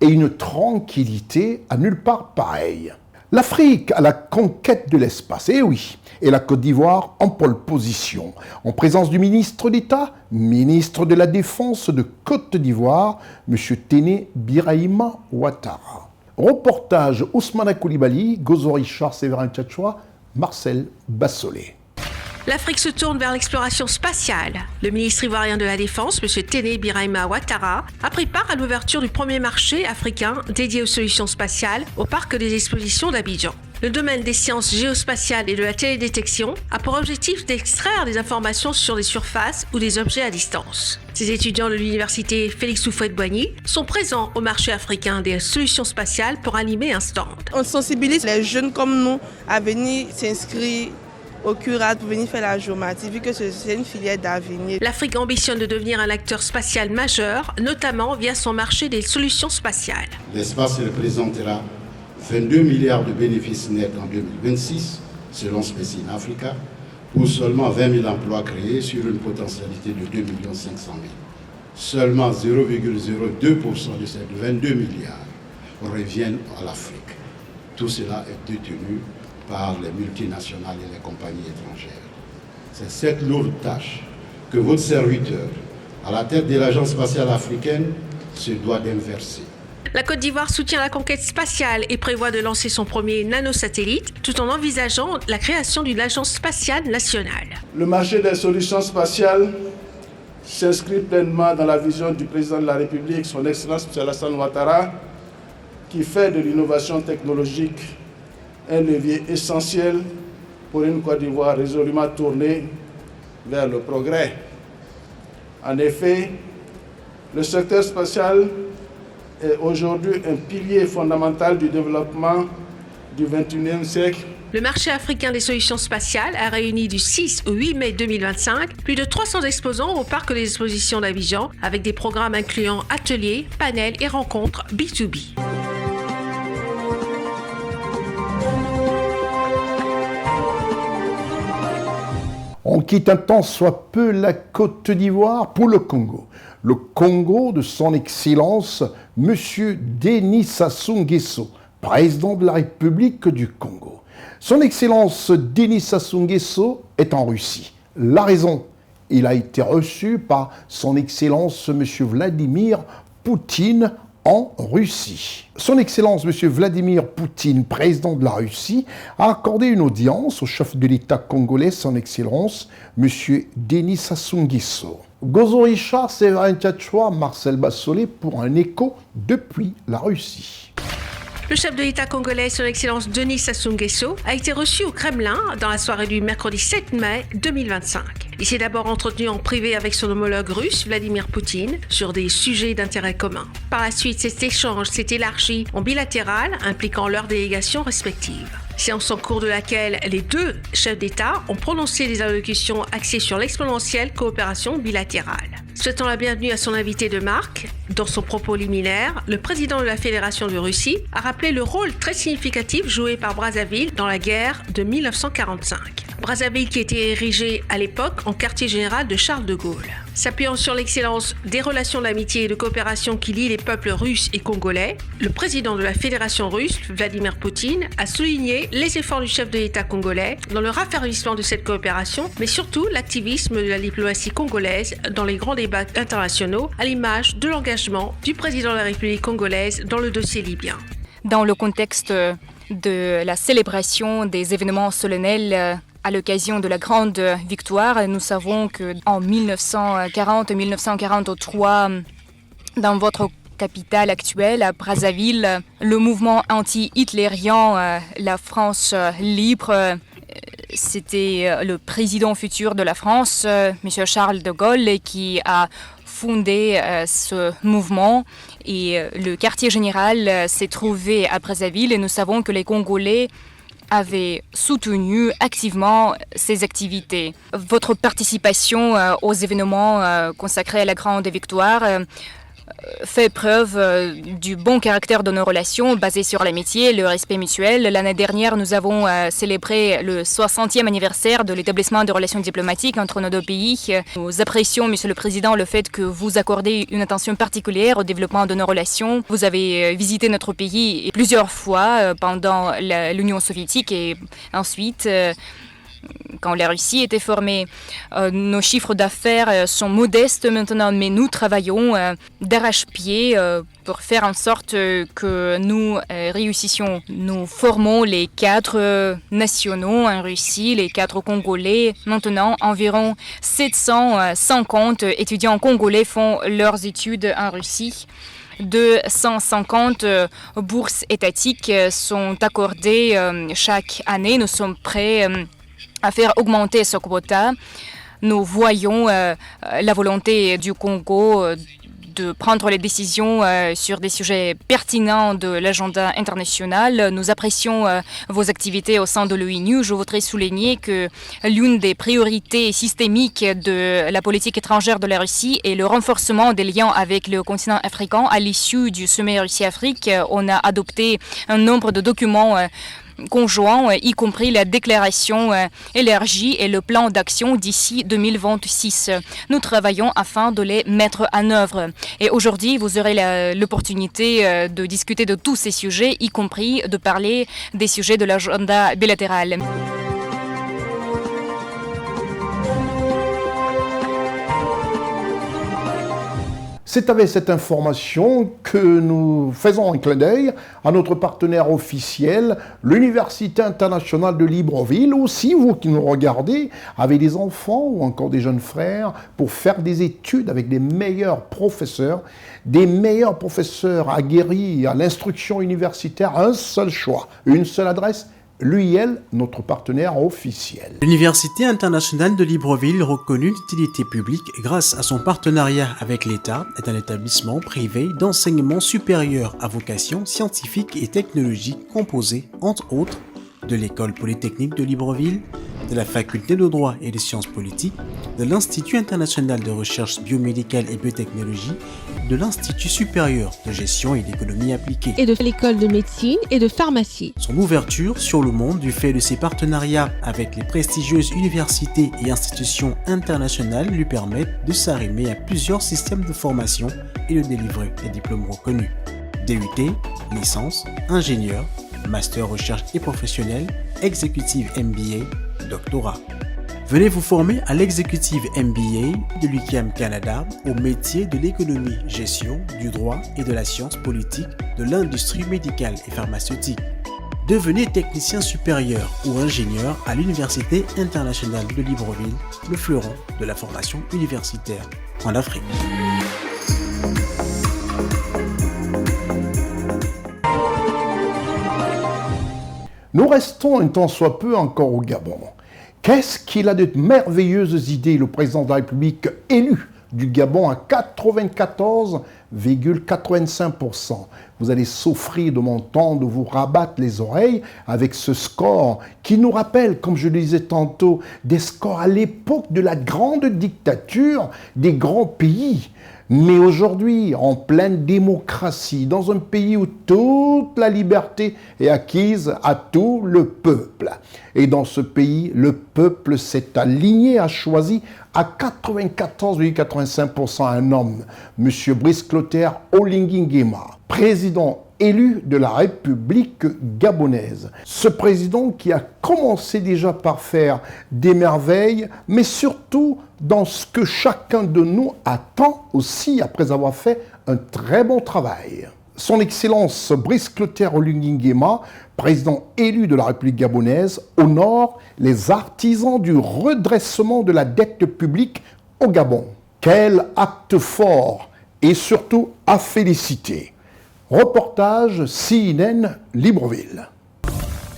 et une tranquillité à nulle part pareille. L'Afrique à la conquête de l'espace, eh oui, et la Côte d'Ivoire en pole position, en présence du ministre d'État, ministre de la Défense de Côte d'Ivoire, M. Téné Birahima Ouattara. Reportage Ousmane Koulibaly, Gozo Richard, Séverin Tchatchoua, Marcel Bassolé. L'Afrique se tourne vers l'exploration spatiale. Le ministre ivoirien de la Défense, M. Téné Birahima Ouattara, a pris part à l'ouverture du premier marché africain dédié aux solutions spatiales au parc des expositions d'Abidjan. Le domaine des sciences géospatiales et de la télédétection a pour objectif d'extraire des informations sur des surfaces ou des objets à distance. Ces étudiants de l'université Félix Houphouët-Boigny sont présents au marché africain des solutions spatiales pour animer un stand. On sensibilise les jeunes comme nous à venir s'inscrire au CURAD pour venir faire la géomatie, vu que c'est une filière d'avenir. L'Afrique ambitionne de devenir un acteur spatial majeur, notamment via son marché des solutions spatiales. L'espace représentera 22 milliards de bénéfices nets en 2026, selon Space in Africa, pour seulement 20 000 emplois créés sur une potentialité de 2 500 000. Seulement 0,02% de ces 22 milliards reviennent à l'Afrique. Tout cela est détenu par les multinationales et les compagnies étrangères. C'est cette lourde tâche que votre serviteur, à la tête de l'Agence spatiale africaine, se doit d'inverser. La Côte d'Ivoire soutient la conquête spatiale et prévoit de lancer son premier nanosatellite, tout en envisageant la création d'une agence spatiale nationale. Le marché des solutions spatiales s'inscrit pleinement dans la vision du président de la République, son Excellence M. Alassane Ouattara, qui fait de l'innovation technologique un levier essentiel pour une Côte d'Ivoire résolument tournée vers le progrès. En effet, le secteur spatial est aujourd'hui un pilier fondamental du développement du XXIe siècle. Le marché africain des solutions spatiales a réuni du 6 au 8 mai 2025 plus de 300 exposants au parc des expositions d'Abidjan avec des programmes incluant ateliers, panels et rencontres B2B. On quitte un temps soit peu la Côte d'Ivoire pour le Congo. Le Congo de son Excellence, M. Denis Sassou Nguesso, président de la République du Congo. Son Excellence Denis Sassou Nguesso est en Russie. La raison, il a été reçu par son Excellence M. Vladimir Poutine en Russie. Son Excellence M. Vladimir Poutine, président de la Russie, a accordé une audience au chef de l'État congolais, son Excellence M. Denis Sassou Nguesso. Gozo Richard, Séverin Tchatchoua, Marcel Bassolé pour un écho depuis la Russie. Le chef de l'État congolais, son Excellence Denis Sassou Nguesso, a été reçu au Kremlin dans la soirée du mercredi 7 mai 2025. Il s'est d'abord entretenu en privé avec son homologue russe, Vladimir Poutine, sur des sujets d'intérêt commun. Par la suite, cet échange s'est élargi en bilatéral, impliquant leurs délégations respectives. Séance en cours de laquelle les deux chefs d'État ont prononcé des allocutions axées sur l'exponentielle coopération bilatérale. Souhaitant la bienvenue à son invité de marque, dans son propos liminaire, le président de la Fédération de Russie a rappelé le rôle très significatif joué par Brazzaville dans la guerre de 1945. Brazzaville qui était érigé à l'époque en quartier général de Charles de Gaulle. S'appuyant sur l'excellence des relations d'amitié et de coopération qui lient les peuples russes et congolais, le président de la Fédération russe, Vladimir Poutine, a souligné les efforts du chef de l'État congolais dans le raffermissement de cette coopération, mais surtout l'activisme de la diplomatie congolaise dans les grands débats internationaux, à l'image de l'engagement du président de la République congolaise dans le dossier libyen. Dans le contexte de la célébration des événements solennels à l'occasion de la grande victoire, nous savons qu'en 1940-1943, dans votre capitale actuelle, à Brazzaville, le mouvement anti-hitlérien, la France libre, c'était le président futur de la France, M. Charles de Gaulle, qui a fondé ce mouvement. Et le quartier général s'est trouvé à Brazzaville et nous savons que les Congolais avaient soutenu activement ces activités. Votre participation aux événements consacrés à la grande victoire fait preuve du bon caractère de nos relations basées sur l'amitié et le respect mutuel. L'année dernière, nous avons célébré le 60e anniversaire de l'établissement de relations diplomatiques entre nos deux pays. Nous apprécions, Monsieur le Président, le fait que vous accordez une attention particulière au développement de nos relations. Vous avez visité notre pays plusieurs fois pendant l'Union soviétique et ensuite quand la Russie était formée. Nos chiffres d'affaires sont modestes maintenant, mais nous travaillons d'arrache-pied pour faire en sorte que nous réussissions. Nous formons les 4 nationaux en Russie, les 4 Congolais. Maintenant, environ 750 étudiants congolais font leurs études en Russie. 250 bourses étatiques sont accordées chaque année. Nous sommes prêts à faire augmenter ce quota. Nous voyons la volonté du Congo de prendre les décisions sur des sujets pertinents de l'agenda international. Nous apprécions vos activités au sein de l'ONU. Je voudrais souligner que l'une des priorités systémiques de la politique étrangère de la Russie est le renforcement des liens avec le continent africain. À l'issue du sommet Russie-Afrique, on a adopté un nombre de documents conjoints, y compris la déclaration élargie et le plan d'action d'ici 2026. Nous travaillons afin de les mettre en œuvre. Et aujourd'hui, vous aurez l'opportunité de discuter de tous ces sujets, y compris de parler des sujets de l'agenda bilatéral. C'est avec cette information que nous faisons un clin d'œil à notre partenaire officiel, l'Université internationale de Libreville. Aussi, vous qui nous regardez, avez des enfants ou encore des jeunes frères pour faire des études avec des meilleurs professeurs aguerris à l'instruction universitaire. Un seul choix, une seule adresse, l'UIL, notre partenaire officiel. L'Université internationale de Libreville, reconnue d'utilité publique grâce à son partenariat avec l'État, est un établissement privé d'enseignement supérieur à vocation scientifique et technologique composé, entre autres, de l'École polytechnique de Libreville, de la Faculté de droit et des sciences politiques, de l'Institut international de recherche biomédicale et biotechnologie, de l'Institut supérieur de gestion et d'économie appliquée, et de l'école de médecine et de pharmacie. Son ouverture sur le monde du fait de ses partenariats avec les prestigieuses universités et institutions internationales lui permettent de s'arrimer à plusieurs systèmes de formation et de délivrer des diplômes reconnus. DUT, licence, ingénieur, master recherche et professionnel, exécutive MBA, doctorat. Venez vous former à l'exécutive MBA de l'UQAM Canada au métier de l'économie, gestion, du droit et de la science politique de l'industrie médicale et pharmaceutique. Devenez technicien supérieur ou ingénieur à l'Université internationale de Libreville, le fleuron de la formation universitaire en Afrique. Nous restons un temps soit peu encore au Gabon. Qu'est-ce qu'il a de merveilleuses idées, le président de la République élu du Gabon à 94,85%. Vous allez souffrir de mon temps de vous rabattre les oreilles avec ce score qui nous rappelle, comme je le disais tantôt, des scores à l'époque de la grande dictature des grands pays. Mais aujourd'hui, en pleine démocratie, dans un pays où toute la liberté est acquise à tout le peuple. Et dans ce pays, le peuple s'est aligné, a choisi à 94,85% un homme, M. Brice Clotaire Oligui Nguema, président élu de la République gabonaise. Ce président qui a commencé déjà par faire des merveilles, mais surtout dans ce que chacun de nous attend aussi après avoir fait un très bon travail. Son Excellence Brice Clotaire Oligui Nguema, président élu de la République gabonaise, honore les artisans du redressement de la dette publique au Gabon. Quel acte fort et surtout à féliciter. Reportage CNN Libreville.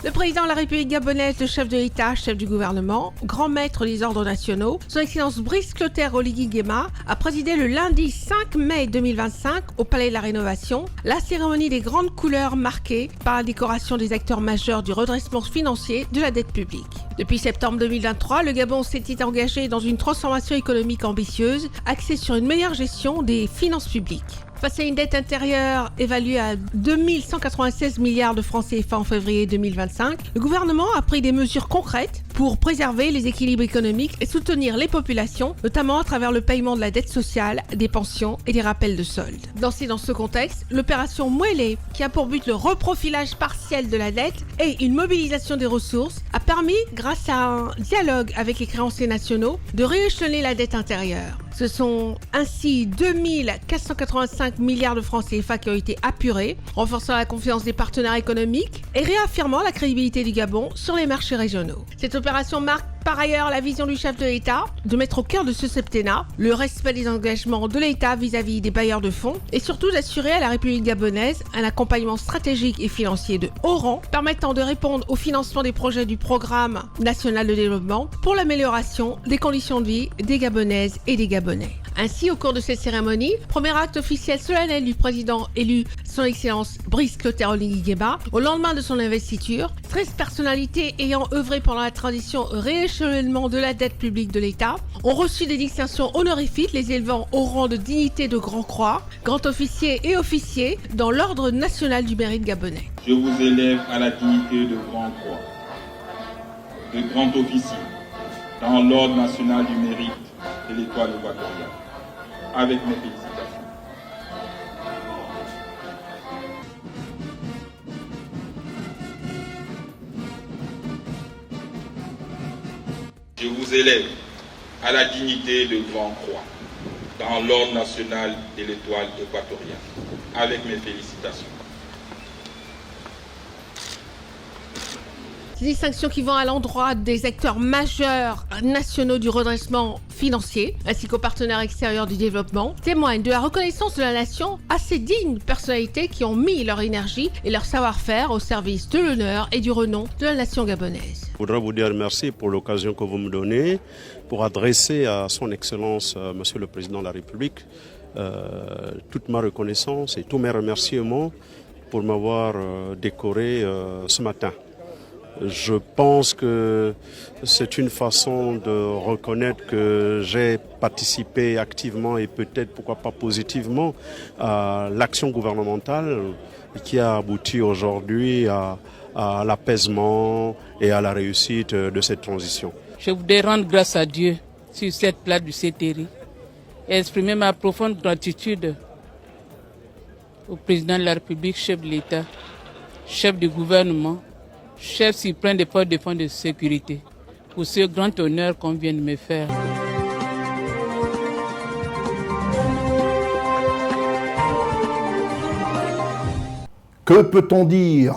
Le président de la République gabonaise, le chef de l'État, chef du gouvernement, grand maître des ordres nationaux, son Excellence Brice Clotaire Oligui Nguema a présidé le lundi 5 mai 2025 au Palais de la Rénovation la cérémonie des grandes couleurs marquée par la décoration des acteurs majeurs du redressement financier de la dette publique. Depuis septembre 2023, le Gabon s'était engagé dans une transformation économique ambitieuse axée sur une meilleure gestion des finances publiques. Face à une dette intérieure évaluée à 2196 milliards de francs CFA en février 2025, le gouvernement a pris des mesures concrètes pour préserver les équilibres économiques et soutenir les populations, notamment à travers le paiement de la dette sociale, des pensions et des rappels de solde. Dans ce contexte, l'opération Mouélé, qui a pour but le reprofilage partiel de la dette et une mobilisation des ressources, a permis, grâce à un dialogue avec les créanciers nationaux, de rééchelonner la dette intérieure. Ce sont ainsi 2485 milliards de francs CFA qui ont été apurés, renforçant la confiance des partenaires économiques et réaffirmant la crédibilité du Gabon sur les marchés régionaux. Cette opération marque par ailleurs la vision du chef de l'État de mettre au cœur de ce septennat le respect des engagements de l'État vis-à-vis des bailleurs de fonds et surtout d'assurer à la République gabonaise un accompagnement stratégique et financier de haut rang permettant de répondre au financement des projets du Programme national de développement pour l'amélioration des conditions de vie des Gabonaises et des Gabonais. Ainsi, au cours de cette cérémonie, premier acte officiel solennel du président élu, son Excellence Brice Clotaire Oligui Nguema, au lendemain de son investiture, 13 personnalités ayant œuvré pendant la transition au rééchelonnement de la dette publique de l'État ont reçu des distinctions honorifiques les élevant au rang de dignité de Grand Croix, Grand Officier et Officier dans l'Ordre national du mérite gabonais. Je vous élève à la dignité de Grand Croix, de Grand Officier dans l'Ordre national du mérite de l'Étoile équatoriale, avec mes félicitations. Je vous élève à la dignité de Grand Croix dans l'Ordre national de l'Étoile équatoriale, avec mes félicitations. Ces distinctions qui vont à l'endroit des acteurs majeurs nationaux du redressement financier, ainsi qu'aux partenaires extérieurs du développement, témoignent de la reconnaissance de la nation à ces dignes personnalités qui ont mis leur énergie et leur savoir-faire au service de l'honneur et du renom de la nation gabonaise. Je voudrais vous dire merci pour l'occasion que vous me donnez pour adresser à son Excellence, Monsieur le Président de la République, toute ma reconnaissance et tous mes remerciements pour m'avoir décoré ce matin. Je pense que c'est une façon de reconnaître que j'ai participé activement et peut-être, pourquoi pas positivement, à l'action gouvernementale qui a abouti aujourd'hui à l'apaisement et à la réussite de cette transition. Je voudrais rendre grâce à Dieu sur cette place du CTRI et exprimer ma profonde gratitude au président de la République, chef de l'État, chef du gouvernement, chef suprême des forces de défense et de sécurité, pour ce grand honneur qu'on vient de me faire. Que peut-on dire?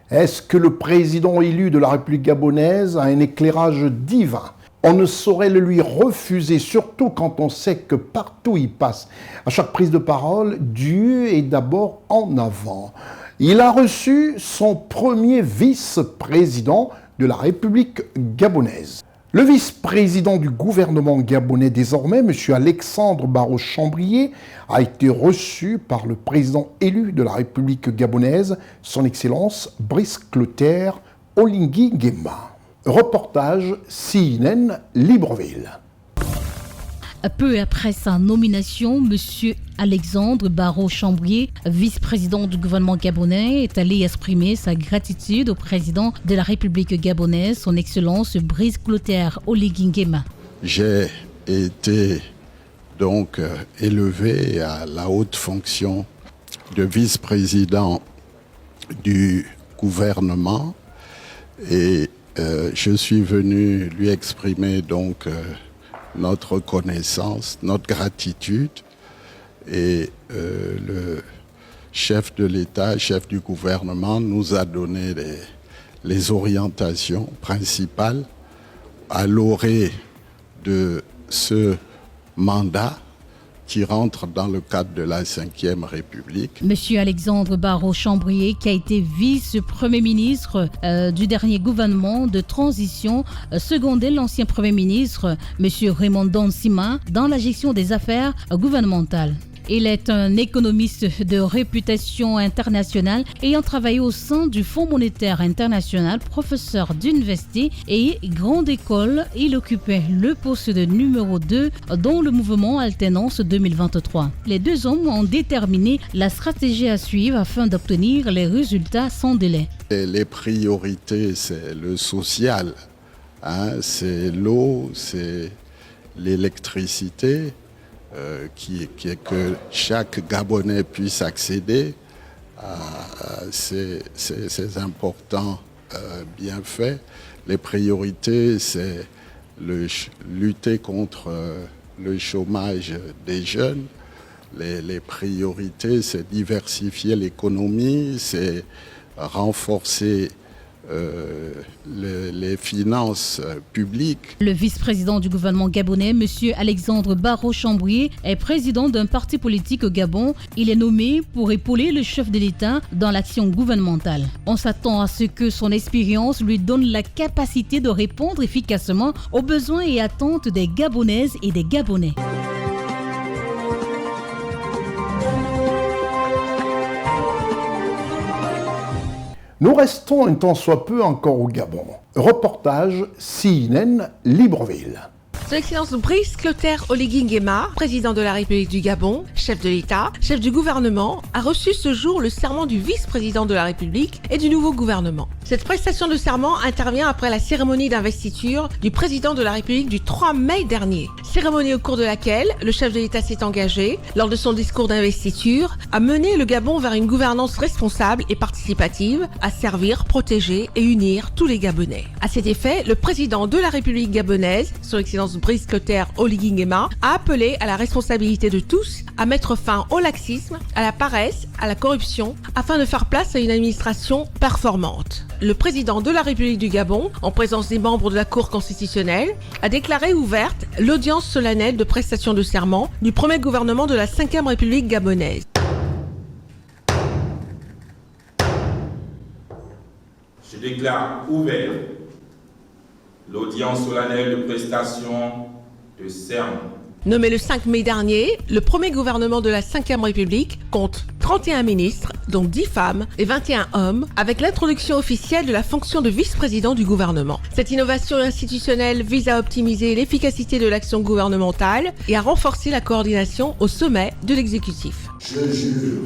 Est-ce que le président élu de la République gabonaise a un éclairage divin? On ne saurait le lui refuser, surtout quand on sait que partout où il passe, à chaque prise de parole, Dieu est d'abord en avant. Il a reçu son premier vice-président de la République gabonaise. Le vice-président du gouvernement gabonais désormais, M. Alexandre Barrot-Chambrier, a été reçu par le président élu de la République gabonaise, son Excellence Brice Clotaire Oligui Nguema. Reportage CNN Libreville. Peu après sa nomination, M. Alexandre Barrot-Chambrier, vice-président du gouvernement gabonais, est allé exprimer sa gratitude au président de la République gabonaise, son Excellence Brice Clotaire Oligui Nguema. J'ai été donc élevé à la haute fonction de vice-président du gouvernement et je suis venu lui exprimer donc notre reconnaissance, notre gratitude et le chef de l'État, chef du gouvernement nous a donné les orientations principales à l'orée de ce mandat qui rentre dans le cadre de la Ve République. Monsieur Alexandre Barrot-Chambrier, qui a été vice-premier ministre du dernier gouvernement de transition, secondait l'ancien premier ministre, Monsieur Raymond Donsima, dans la gestion des affaires gouvernementales. Il est un économiste de réputation internationale ayant travaillé au sein du Fonds monétaire international, professeur d'université et grande école. Il occupait le poste de numéro 2 dans le mouvement Alternance 2023. Les deux hommes ont déterminé la stratégie à suivre afin d'obtenir les résultats sans délai. Et les priorités, c'est le social, c'est l'eau, c'est l'électricité. Que chaque Gabonais puisse accéder à ces importants bienfaits. Les priorités, c'est lutter contre le chômage des jeunes. Les priorités, c'est diversifier l'économie, c'est renforcer les finances publiques. Le vice-président du gouvernement gabonais, M. Alexandre Barrot-Chambrier, est président d'un parti politique au Gabon. Il est nommé pour épauler le chef de l'État dans l'action gouvernementale. On s'attend à ce que son expérience lui donne la capacité de répondre efficacement aux besoins et attentes des Gabonaises et des Gabonais. Nous restons un temps soit peu encore au Gabon. Reportage CNN Libreville. Son Excellence Brice Clotaire Oligui Nguema, président de la République du Gabon, chef de l'État, chef du gouvernement, a reçu ce jour le serment du vice-président de la République et du nouveau gouvernement. Cette prestation de serment intervient après la cérémonie d'investiture du président de la République du 3 mai dernier. Cérémonie au cours de laquelle le chef de l'État s'est engagé, lors de son discours d'investiture, à mener le Gabon vers une gouvernance responsable et participative, à servir, protéger et unir tous les Gabonais. À cet effet, le président de la République gabonaise, son Excellence Brice Clotaire Oligui Nguema, a appelé à la responsabilité de tous, à mettre fin au laxisme, à la paresse, à la corruption, afin de faire place à une administration performante. Le président de la République du Gabon, en présence des membres de la Cour constitutionnelle, a déclaré ouverte l'audience solennelle de prestation de serment du premier gouvernement de la Ve République gabonaise. Je déclare ouvert l'audience solennelle de prestation de serment. Nommé le 5 mai dernier, le premier gouvernement de la Ve République compte 31 ministres, dont 10 femmes et 21 hommes, avec l'introduction officielle de la fonction de vice-président du gouvernement. Cette innovation institutionnelle vise à optimiser l'efficacité de l'action gouvernementale et à renforcer la coordination au sommet de l'exécutif. Je jure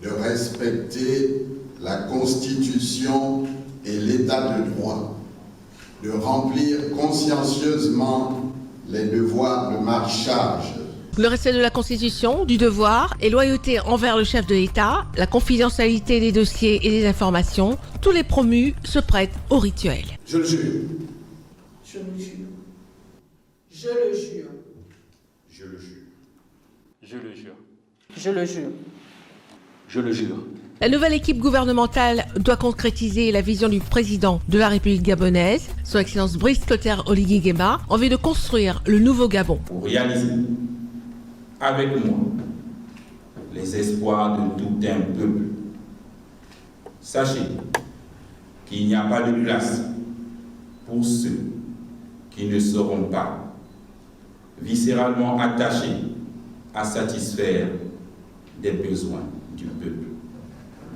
de respecter la Constitution et l'État de droit, de remplir consciencieusement les devoirs de ma charge Le respect de la Constitution, du devoir et loyauté envers le chef de l'État, la confidentialité des dossiers et des informations, tous les promus se prêtent au rituel. Je le jure. Je le jure. Je le jure. Je le jure. Je le jure. Je le jure. Je le jure. La nouvelle équipe gouvernementale doit concrétiser la vision du président de la République gabonaise, Son Excellence Brice Clotaire Oligui Nguema, en vue de construire le nouveau Gabon. Pour réaliser avec moi les espoirs de tout un peuple, sachez qu'il n'y a pas de place pour ceux qui ne seront pas viscéralement attachés à satisfaire des besoins du peuple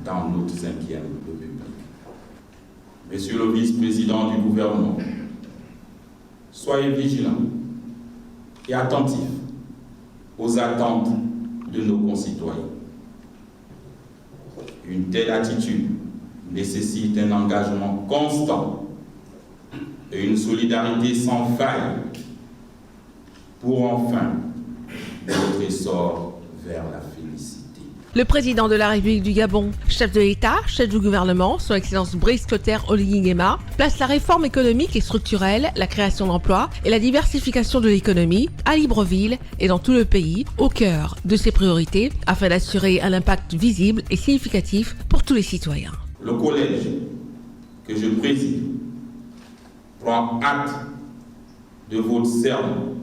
dans notre 5e République. Monsieur le vice-président du gouvernement, soyez vigilants et attentifs aux attentes de nos concitoyens. Une telle attitude nécessite un engagement constant et une solidarité sans faille pour enfin notre essor vers la félicité. Le président de la République du Gabon, chef de l'État, chef du gouvernement, Son Excellence Brice Clotaire Oligui Nguema, place la réforme économique et structurelle, la création d'emplois et la diversification de l'économie à Libreville et dans tout le pays au cœur de ses priorités afin d'assurer un impact visible et significatif pour tous les citoyens. Le collège que je préside prend acte de votre serment,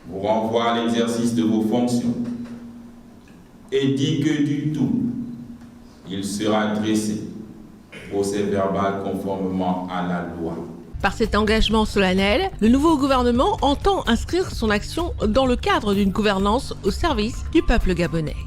vous renvoie à l'exercice de vos fonctions et dit que du tout, il sera dressé procès-verbal conformément à la loi. Par cet engagement solennel, le nouveau gouvernement entend inscrire son action dans le cadre d'une gouvernance au service du peuple gabonais.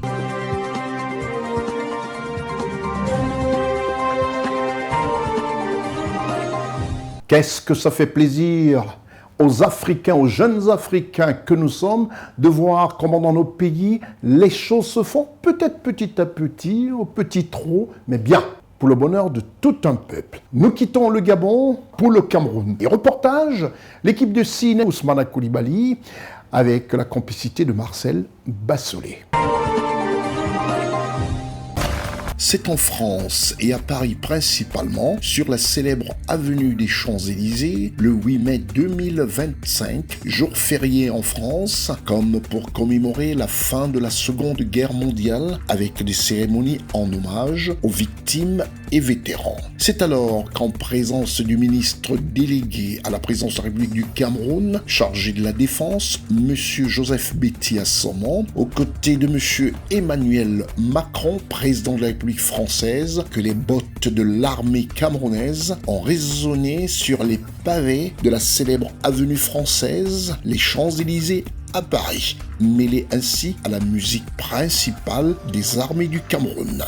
Qu'est-ce que ça fait plaisir aux Africains, aux jeunes Africains que nous sommes, de voir comment dans nos pays, les choses se font, peut-être petit à petit, au petit trot, mais bien, pour le bonheur de tout un peuple. Nous quittons le Gabon pour le Cameroun. Et reportage, l'équipe de Ciné Ousmana Koulibaly, avec la complicité de Marcel Bassolé. C'est en France et à Paris principalement, sur la célèbre avenue des Champs-Élysées, le 8 mai 2025, jour férié en France, comme pour commémorer la fin de la Seconde Guerre mondiale, avec des cérémonies en hommage aux victimes et vétérans. C'est alors qu'en présence du ministre délégué à la présidence de la République du Cameroun, chargé de la Défense, M. Joseph Betty Assoman, aux côtés de M. Emmanuel Macron, président de la République française, que les bottes de l'armée camerounaise ont résonné sur les pavés de la célèbre avenue française, les Champs-Élysées à Paris, mêlés ainsi à la musique principale des armées du Cameroun.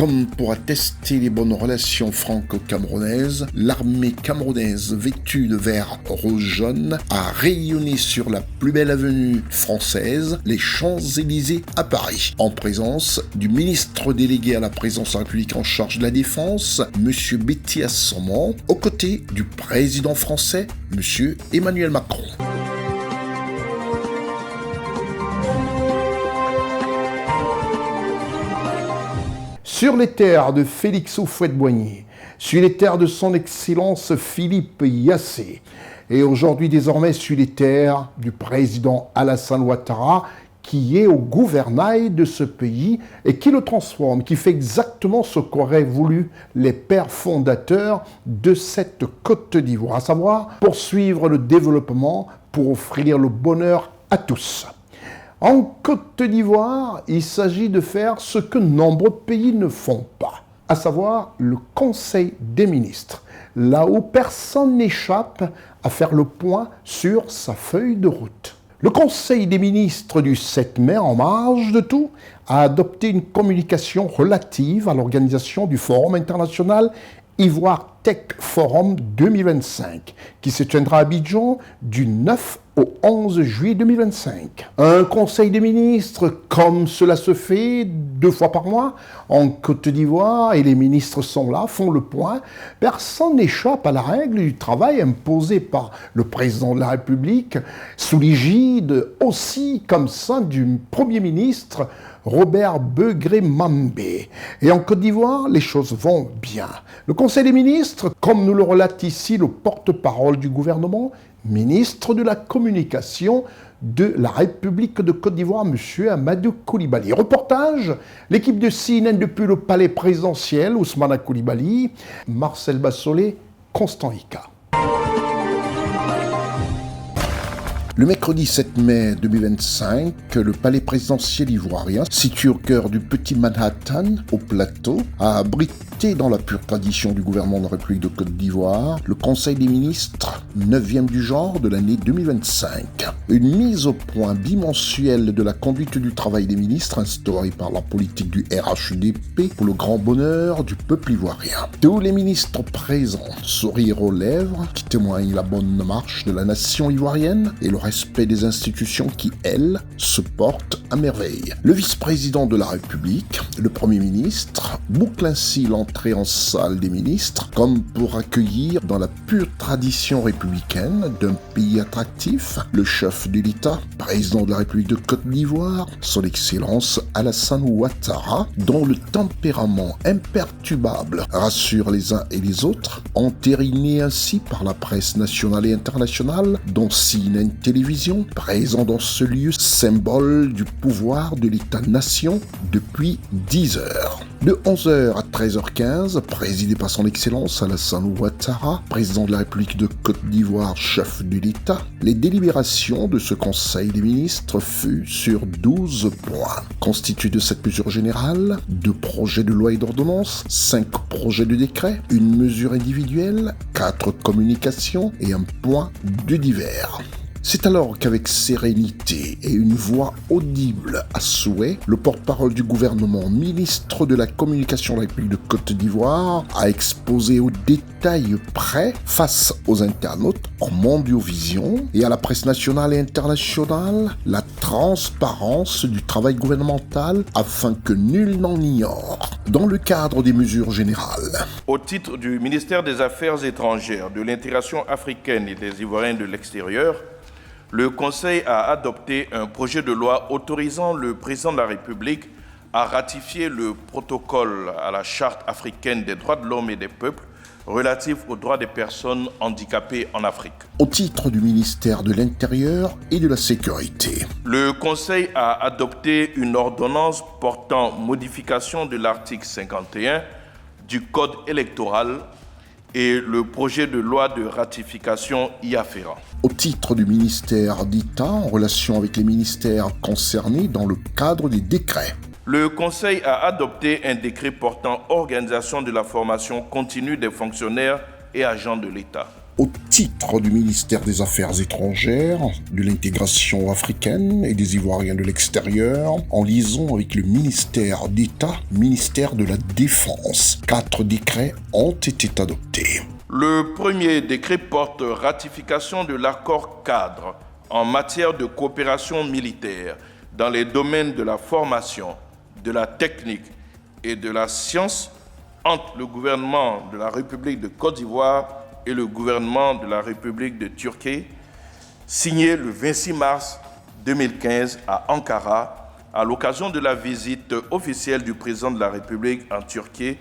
Comme pour attester les bonnes relations franco-camerounaises, l'armée camerounaise vêtue de vert rose-jaune a rayonné sur la plus belle avenue française, les Champs-Élysées à Paris, en présence du ministre délégué à la présidence de la République en charge de la Défense, M. Betty Assomant, aux côtés du président français, M. Emmanuel Macron. Sur les terres de Félix Houphouët-Boigny, sur les terres de son Excellence Philippe Yassé, et aujourd'hui désormais sur les terres du président Alassane Ouattara, qui est au gouvernail de ce pays et qui le transforme, qui fait exactement ce qu'auraient voulu les pères fondateurs de cette Côte d'Ivoire, à savoir poursuivre le développement pour offrir le bonheur à tous. En Côte d'Ivoire, il s'agit de faire ce que nombreux pays ne font pas, à savoir le Conseil des ministres, là où personne n'échappe à faire le point sur sa feuille de route. Le Conseil des ministres du 7 mai, en marge de tout, a adopté une communication relative à l'organisation du Forum international Ivoire Tech Forum 2025, qui se tiendra à Abidjan du 9 au 11 juillet 2025. Un conseil des ministres, comme cela se fait 2 fois par mois en Côte d'Ivoire, et les ministres sont là, font le point. Personne n'échappe à la règle du travail imposée par le président de la République, sous l'égide aussi comme ça du Premier ministre Robert Begré-Mambé. Et en Côte d'Ivoire, les choses vont bien. Le Conseil des ministres, comme nous le relate ici le porte-parole du gouvernement, ministre de la Communication de la République de Côte d'Ivoire, M. Amadou Coulibaly. Reportage, l'équipe de CNN depuis le palais présidentiel, Ousmane Coulibaly, Marcel Bassolé, Constant Ika. Le mercredi 7 mai 2025, le palais présidentiel ivoirien, situé au cœur du petit Manhattan, au plateau, a abrité dans la pure tradition du gouvernement de la République de Côte d'Ivoire le Conseil des ministres, 9e du genre de l'année 2025. Une mise au point bimensuelle de la conduite du travail des ministres instaurée par la politique du RHDP pour le grand bonheur du peuple ivoirien. Tous les ministres présents, sourire aux lèvres, qui témoignent la bonne marche de la nation ivoirienne et le respect des institutions qui, elles, se portent à merveille. Le vice-président de la République, le Premier ministre, boucle ainsi l'entrée en salle des ministres, comme pour accueillir, dans la pure tradition républicaine d'un pays attractif, le chef de l'État, président de la République de Côte d'Ivoire, son Excellence Alassane Ouattara, dont le tempérament imperturbable rassure les uns et les autres, entériné ainsi par la presse nationale et internationale, dont CNN Télévision, présent dans ce lieu symbole du pouvoir de l'État-nation depuis 10 heures. De 11h à 13h15, présidé par son Excellence Alassane Ouattara, président de la République de Côte d'Ivoire, chef de l'État, les délibérations de ce Conseil des ministres furent sur 12 points. Constitués de 7 mesures générales, 2 projets de loi et d'ordonnance, 5 projets de décret, une mesure individuelle, 4 communications et un point de divers. C'est alors qu'avec sérénité et une voix audible à souhait, le porte-parole du gouvernement, ministre de la Communication de la République de Côte d'Ivoire, a exposé au détail près, face aux internautes, en Mondiovision et à la presse nationale et internationale, la transparence du travail gouvernemental afin que nul n'en ignore, dans le cadre des mesures générales. Au titre du ministère des Affaires étrangères, de l'intégration africaine et des Ivoiriens de l'extérieur, le Conseil a adopté un projet de loi autorisant le président de la République à ratifier le protocole à la Charte africaine des droits de l'homme et des peuples relatif aux droits des personnes handicapées en Afrique. Au titre du ministère de l'Intérieur et de la Sécurité, le Conseil a adopté une ordonnance portant modification de l'article 51 du Code électoral et le projet de loi de ratification y afférent. Au titre du ministère d'État en relation avec les ministères concernés dans le cadre des décrets, le Conseil a adopté un décret portant organisation de la formation continue des fonctionnaires et agents de l'État. Au titre du ministère des Affaires étrangères, de l'intégration africaine et des Ivoiriens de l'extérieur, en liaison avec le ministère d'État, ministère de la Défense, 4 décrets ont été adoptés. Le premier décret porte ratification de l'accord cadre en matière de coopération militaire dans les domaines de la formation, de la technique et de la science entre le gouvernement de la République de Côte d'Ivoire et le gouvernement de la République de Turquie, signé le 26 mars 2015 à Ankara, à l'occasion de la visite officielle du président de la République en Turquie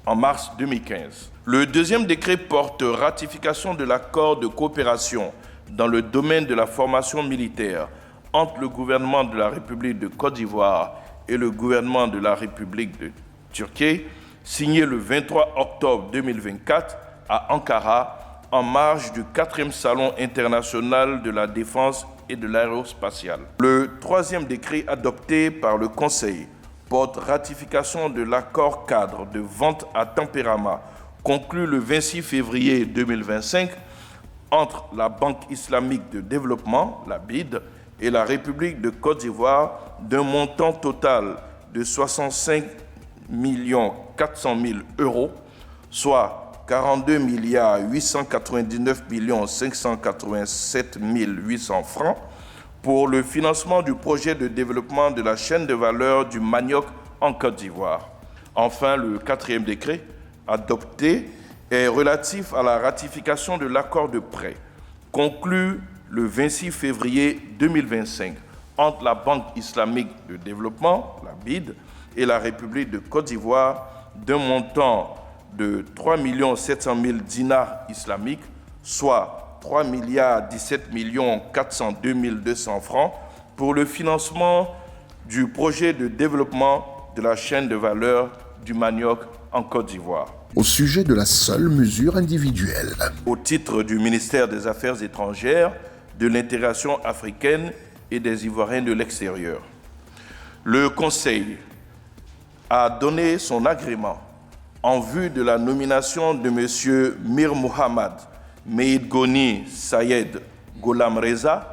en mars 2015. Le deuxième décret porte ratification de l'accord de coopération dans le domaine de la formation militaire entre le gouvernement de la République de Côte d'Ivoire et le gouvernement de la République de Turquie, signé le 23 octobre 2024 à Ankara, en marge du 4e Salon international de la défense et de l'aérospatiale. Le troisième décret adopté par le Conseil porte ratification de l'accord cadre de vente à tempérament conclu le 26 février 2025 entre la Banque islamique de développement, la BID, et la République de Côte d'Ivoire d'un montant total de 65 400 000 euros, soit 42 899 587 800 francs, pour le financement du projet de développement de la chaîne de valeur du manioc en Côte d'Ivoire. Enfin, le quatrième décret adopté est relatif à la ratification de l'accord de prêt conclu le 26 février 2025 entre la Banque islamique de développement, la BID, et la République de Côte d'Ivoire d'un montant de 3 700 000 dinars islamiques, soit 3 17 402 200 francs, pour le financement du projet de développement de la chaîne de valeur du manioc en Côte d'Ivoire. Au sujet de la seule mesure individuelle. Au titre du ministère des Affaires étrangères, de l'intégration africaine et des Ivoiriens de l'extérieur, le Conseil a donné son agrément en vue de la nomination de M. Mir Mohamed Meïd Goni Sayed Gholam Reza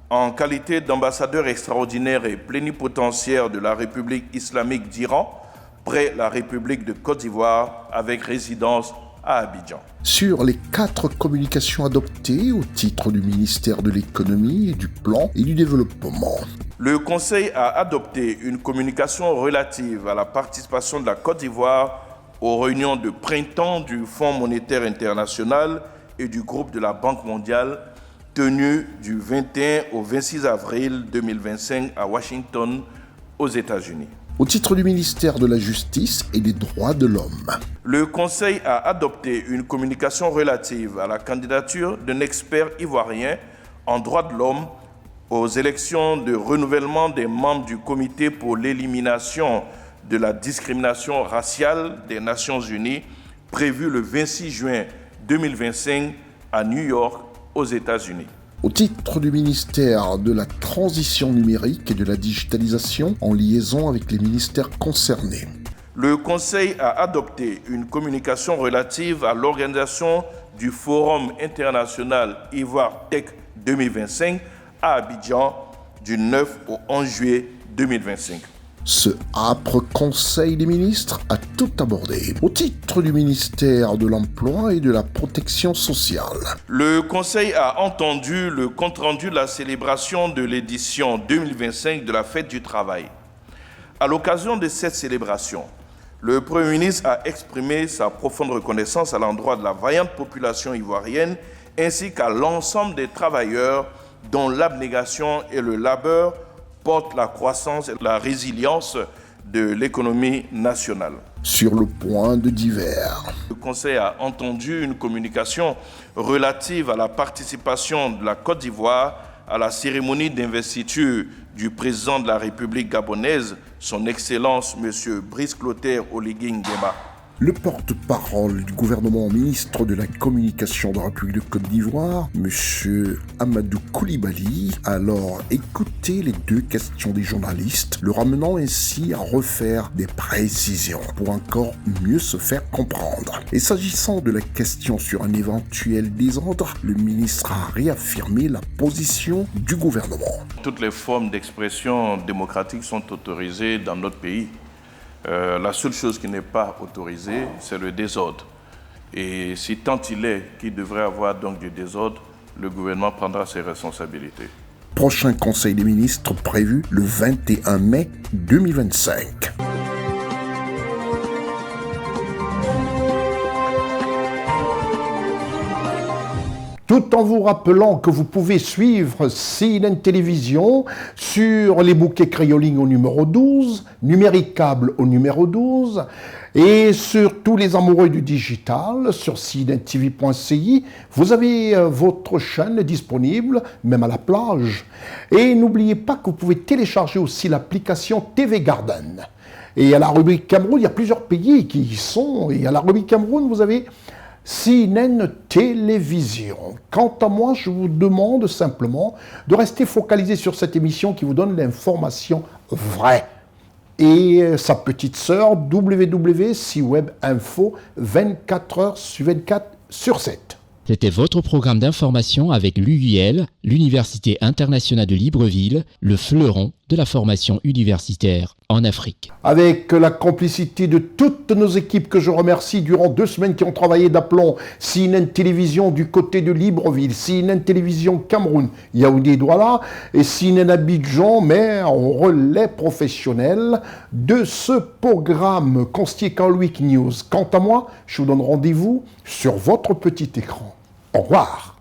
en qualité d'ambassadeur extraordinaire et plénipotentiaire de la République islamique d'Iran près la République de Côte d'Ivoire avec résidence à Abidjan. Sur les 4 communications adoptées au titre du ministère de l'économie et du plan et du développement, le Conseil a adopté une communication relative à la participation de la Côte d'Ivoire aux réunions de printemps du Fonds monétaire international et du groupe de la Banque mondiale tenues du 21 au 26 avril 2025 à Washington, aux États-Unis. Au titre du ministère de la Justice et des Droits de l'Homme, le Conseil a adopté une communication relative à la candidature d'un expert ivoirien en droits de l'homme aux élections de renouvellement des membres du Comité pour l'élimination de la discrimination raciale des Nations Unies, prévu le 26 juin 2025 à New York, aux États-Unis. Au titre du ministère de la Transition numérique et de la digitalisation, en liaison avec les ministères concernés, le Conseil a adopté une communication relative à l'organisation du Forum international Ivoire Tech 2025 à Abidjan du 9 au 11 juillet 2025. Ce âpre Conseil des ministres a tout abordé au titre du ministère de l'Emploi et de la Protection sociale. Le Conseil a entendu le compte-rendu de la célébration de l'édition 2025 de la Fête du Travail. À l'occasion de cette célébration, le Premier ministre a exprimé sa profonde reconnaissance à l'endroit de la vaillante population ivoirienne ainsi qu'à l'ensemble des travailleurs dont l'abnégation et le labeur portent la croissance et la résilience de l'économie nationale. Sur le point de divers, le Conseil a entendu une communication relative à la participation de la Côte d'Ivoire à la cérémonie d'investiture du président de la République gabonaise, son Excellence M. Brice Clotaire Oligui Nguema. Le porte-parole du gouvernement, ministre de la Communication de la République de Côte d'Ivoire, M. Amadou Coulibaly, a alors écouté les deux questions des journalistes, le ramenant ainsi à refaire des précisions pour encore mieux se faire comprendre. Et s'agissant de la question sur un éventuel désordre, le ministre a réaffirmé la position du gouvernement. Toutes les formes d'expression démocratique sont autorisées dans notre pays. La seule chose qui n'est pas autorisée, c'est le désordre. Et si tant il est qu'il devrait avoir donc du désordre, le gouvernement prendra ses responsabilités. Prochain Conseil des ministres prévu le 21 mai 2025. Tout en vous rappelant que vous pouvez suivre CNN Télévision sur les bouquets Crioling au numéro 12, Numéricable au numéro 12, et sur tous les amoureux du digital, sur cnntv.ci, vous avez votre chaîne disponible, même à la plage. Et n'oubliez pas que vous pouvez télécharger aussi l'application TV Garden. Et à la rubrique Cameroun, il y a plusieurs pays qui y sont, et à la rubrique Cameroun, vous avez CNN Télévision. Quant à moi, je vous demande simplement de rester focalisé sur cette émission qui vous donne l'information vraie. Et sa petite sœur, WWW Info, 24 heures sur 24 sur 7. C'était votre programme d'information avec l'UIL, l'Université internationale de Libreville, le fleuron de la formation universitaire en Afrique. Avec la complicité de toutes nos équipes que je remercie durant 2 semaines qui ont travaillé d'aplomb, CNN Télévision du côté de Libreville, CNN Télévision Cameroun, Yaoundé-Douala et CNN Abidjan, mais en relais professionnel de ce programme Constier Week News. Quant à moi, je vous donne rendez-vous sur votre petit écran. Au revoir.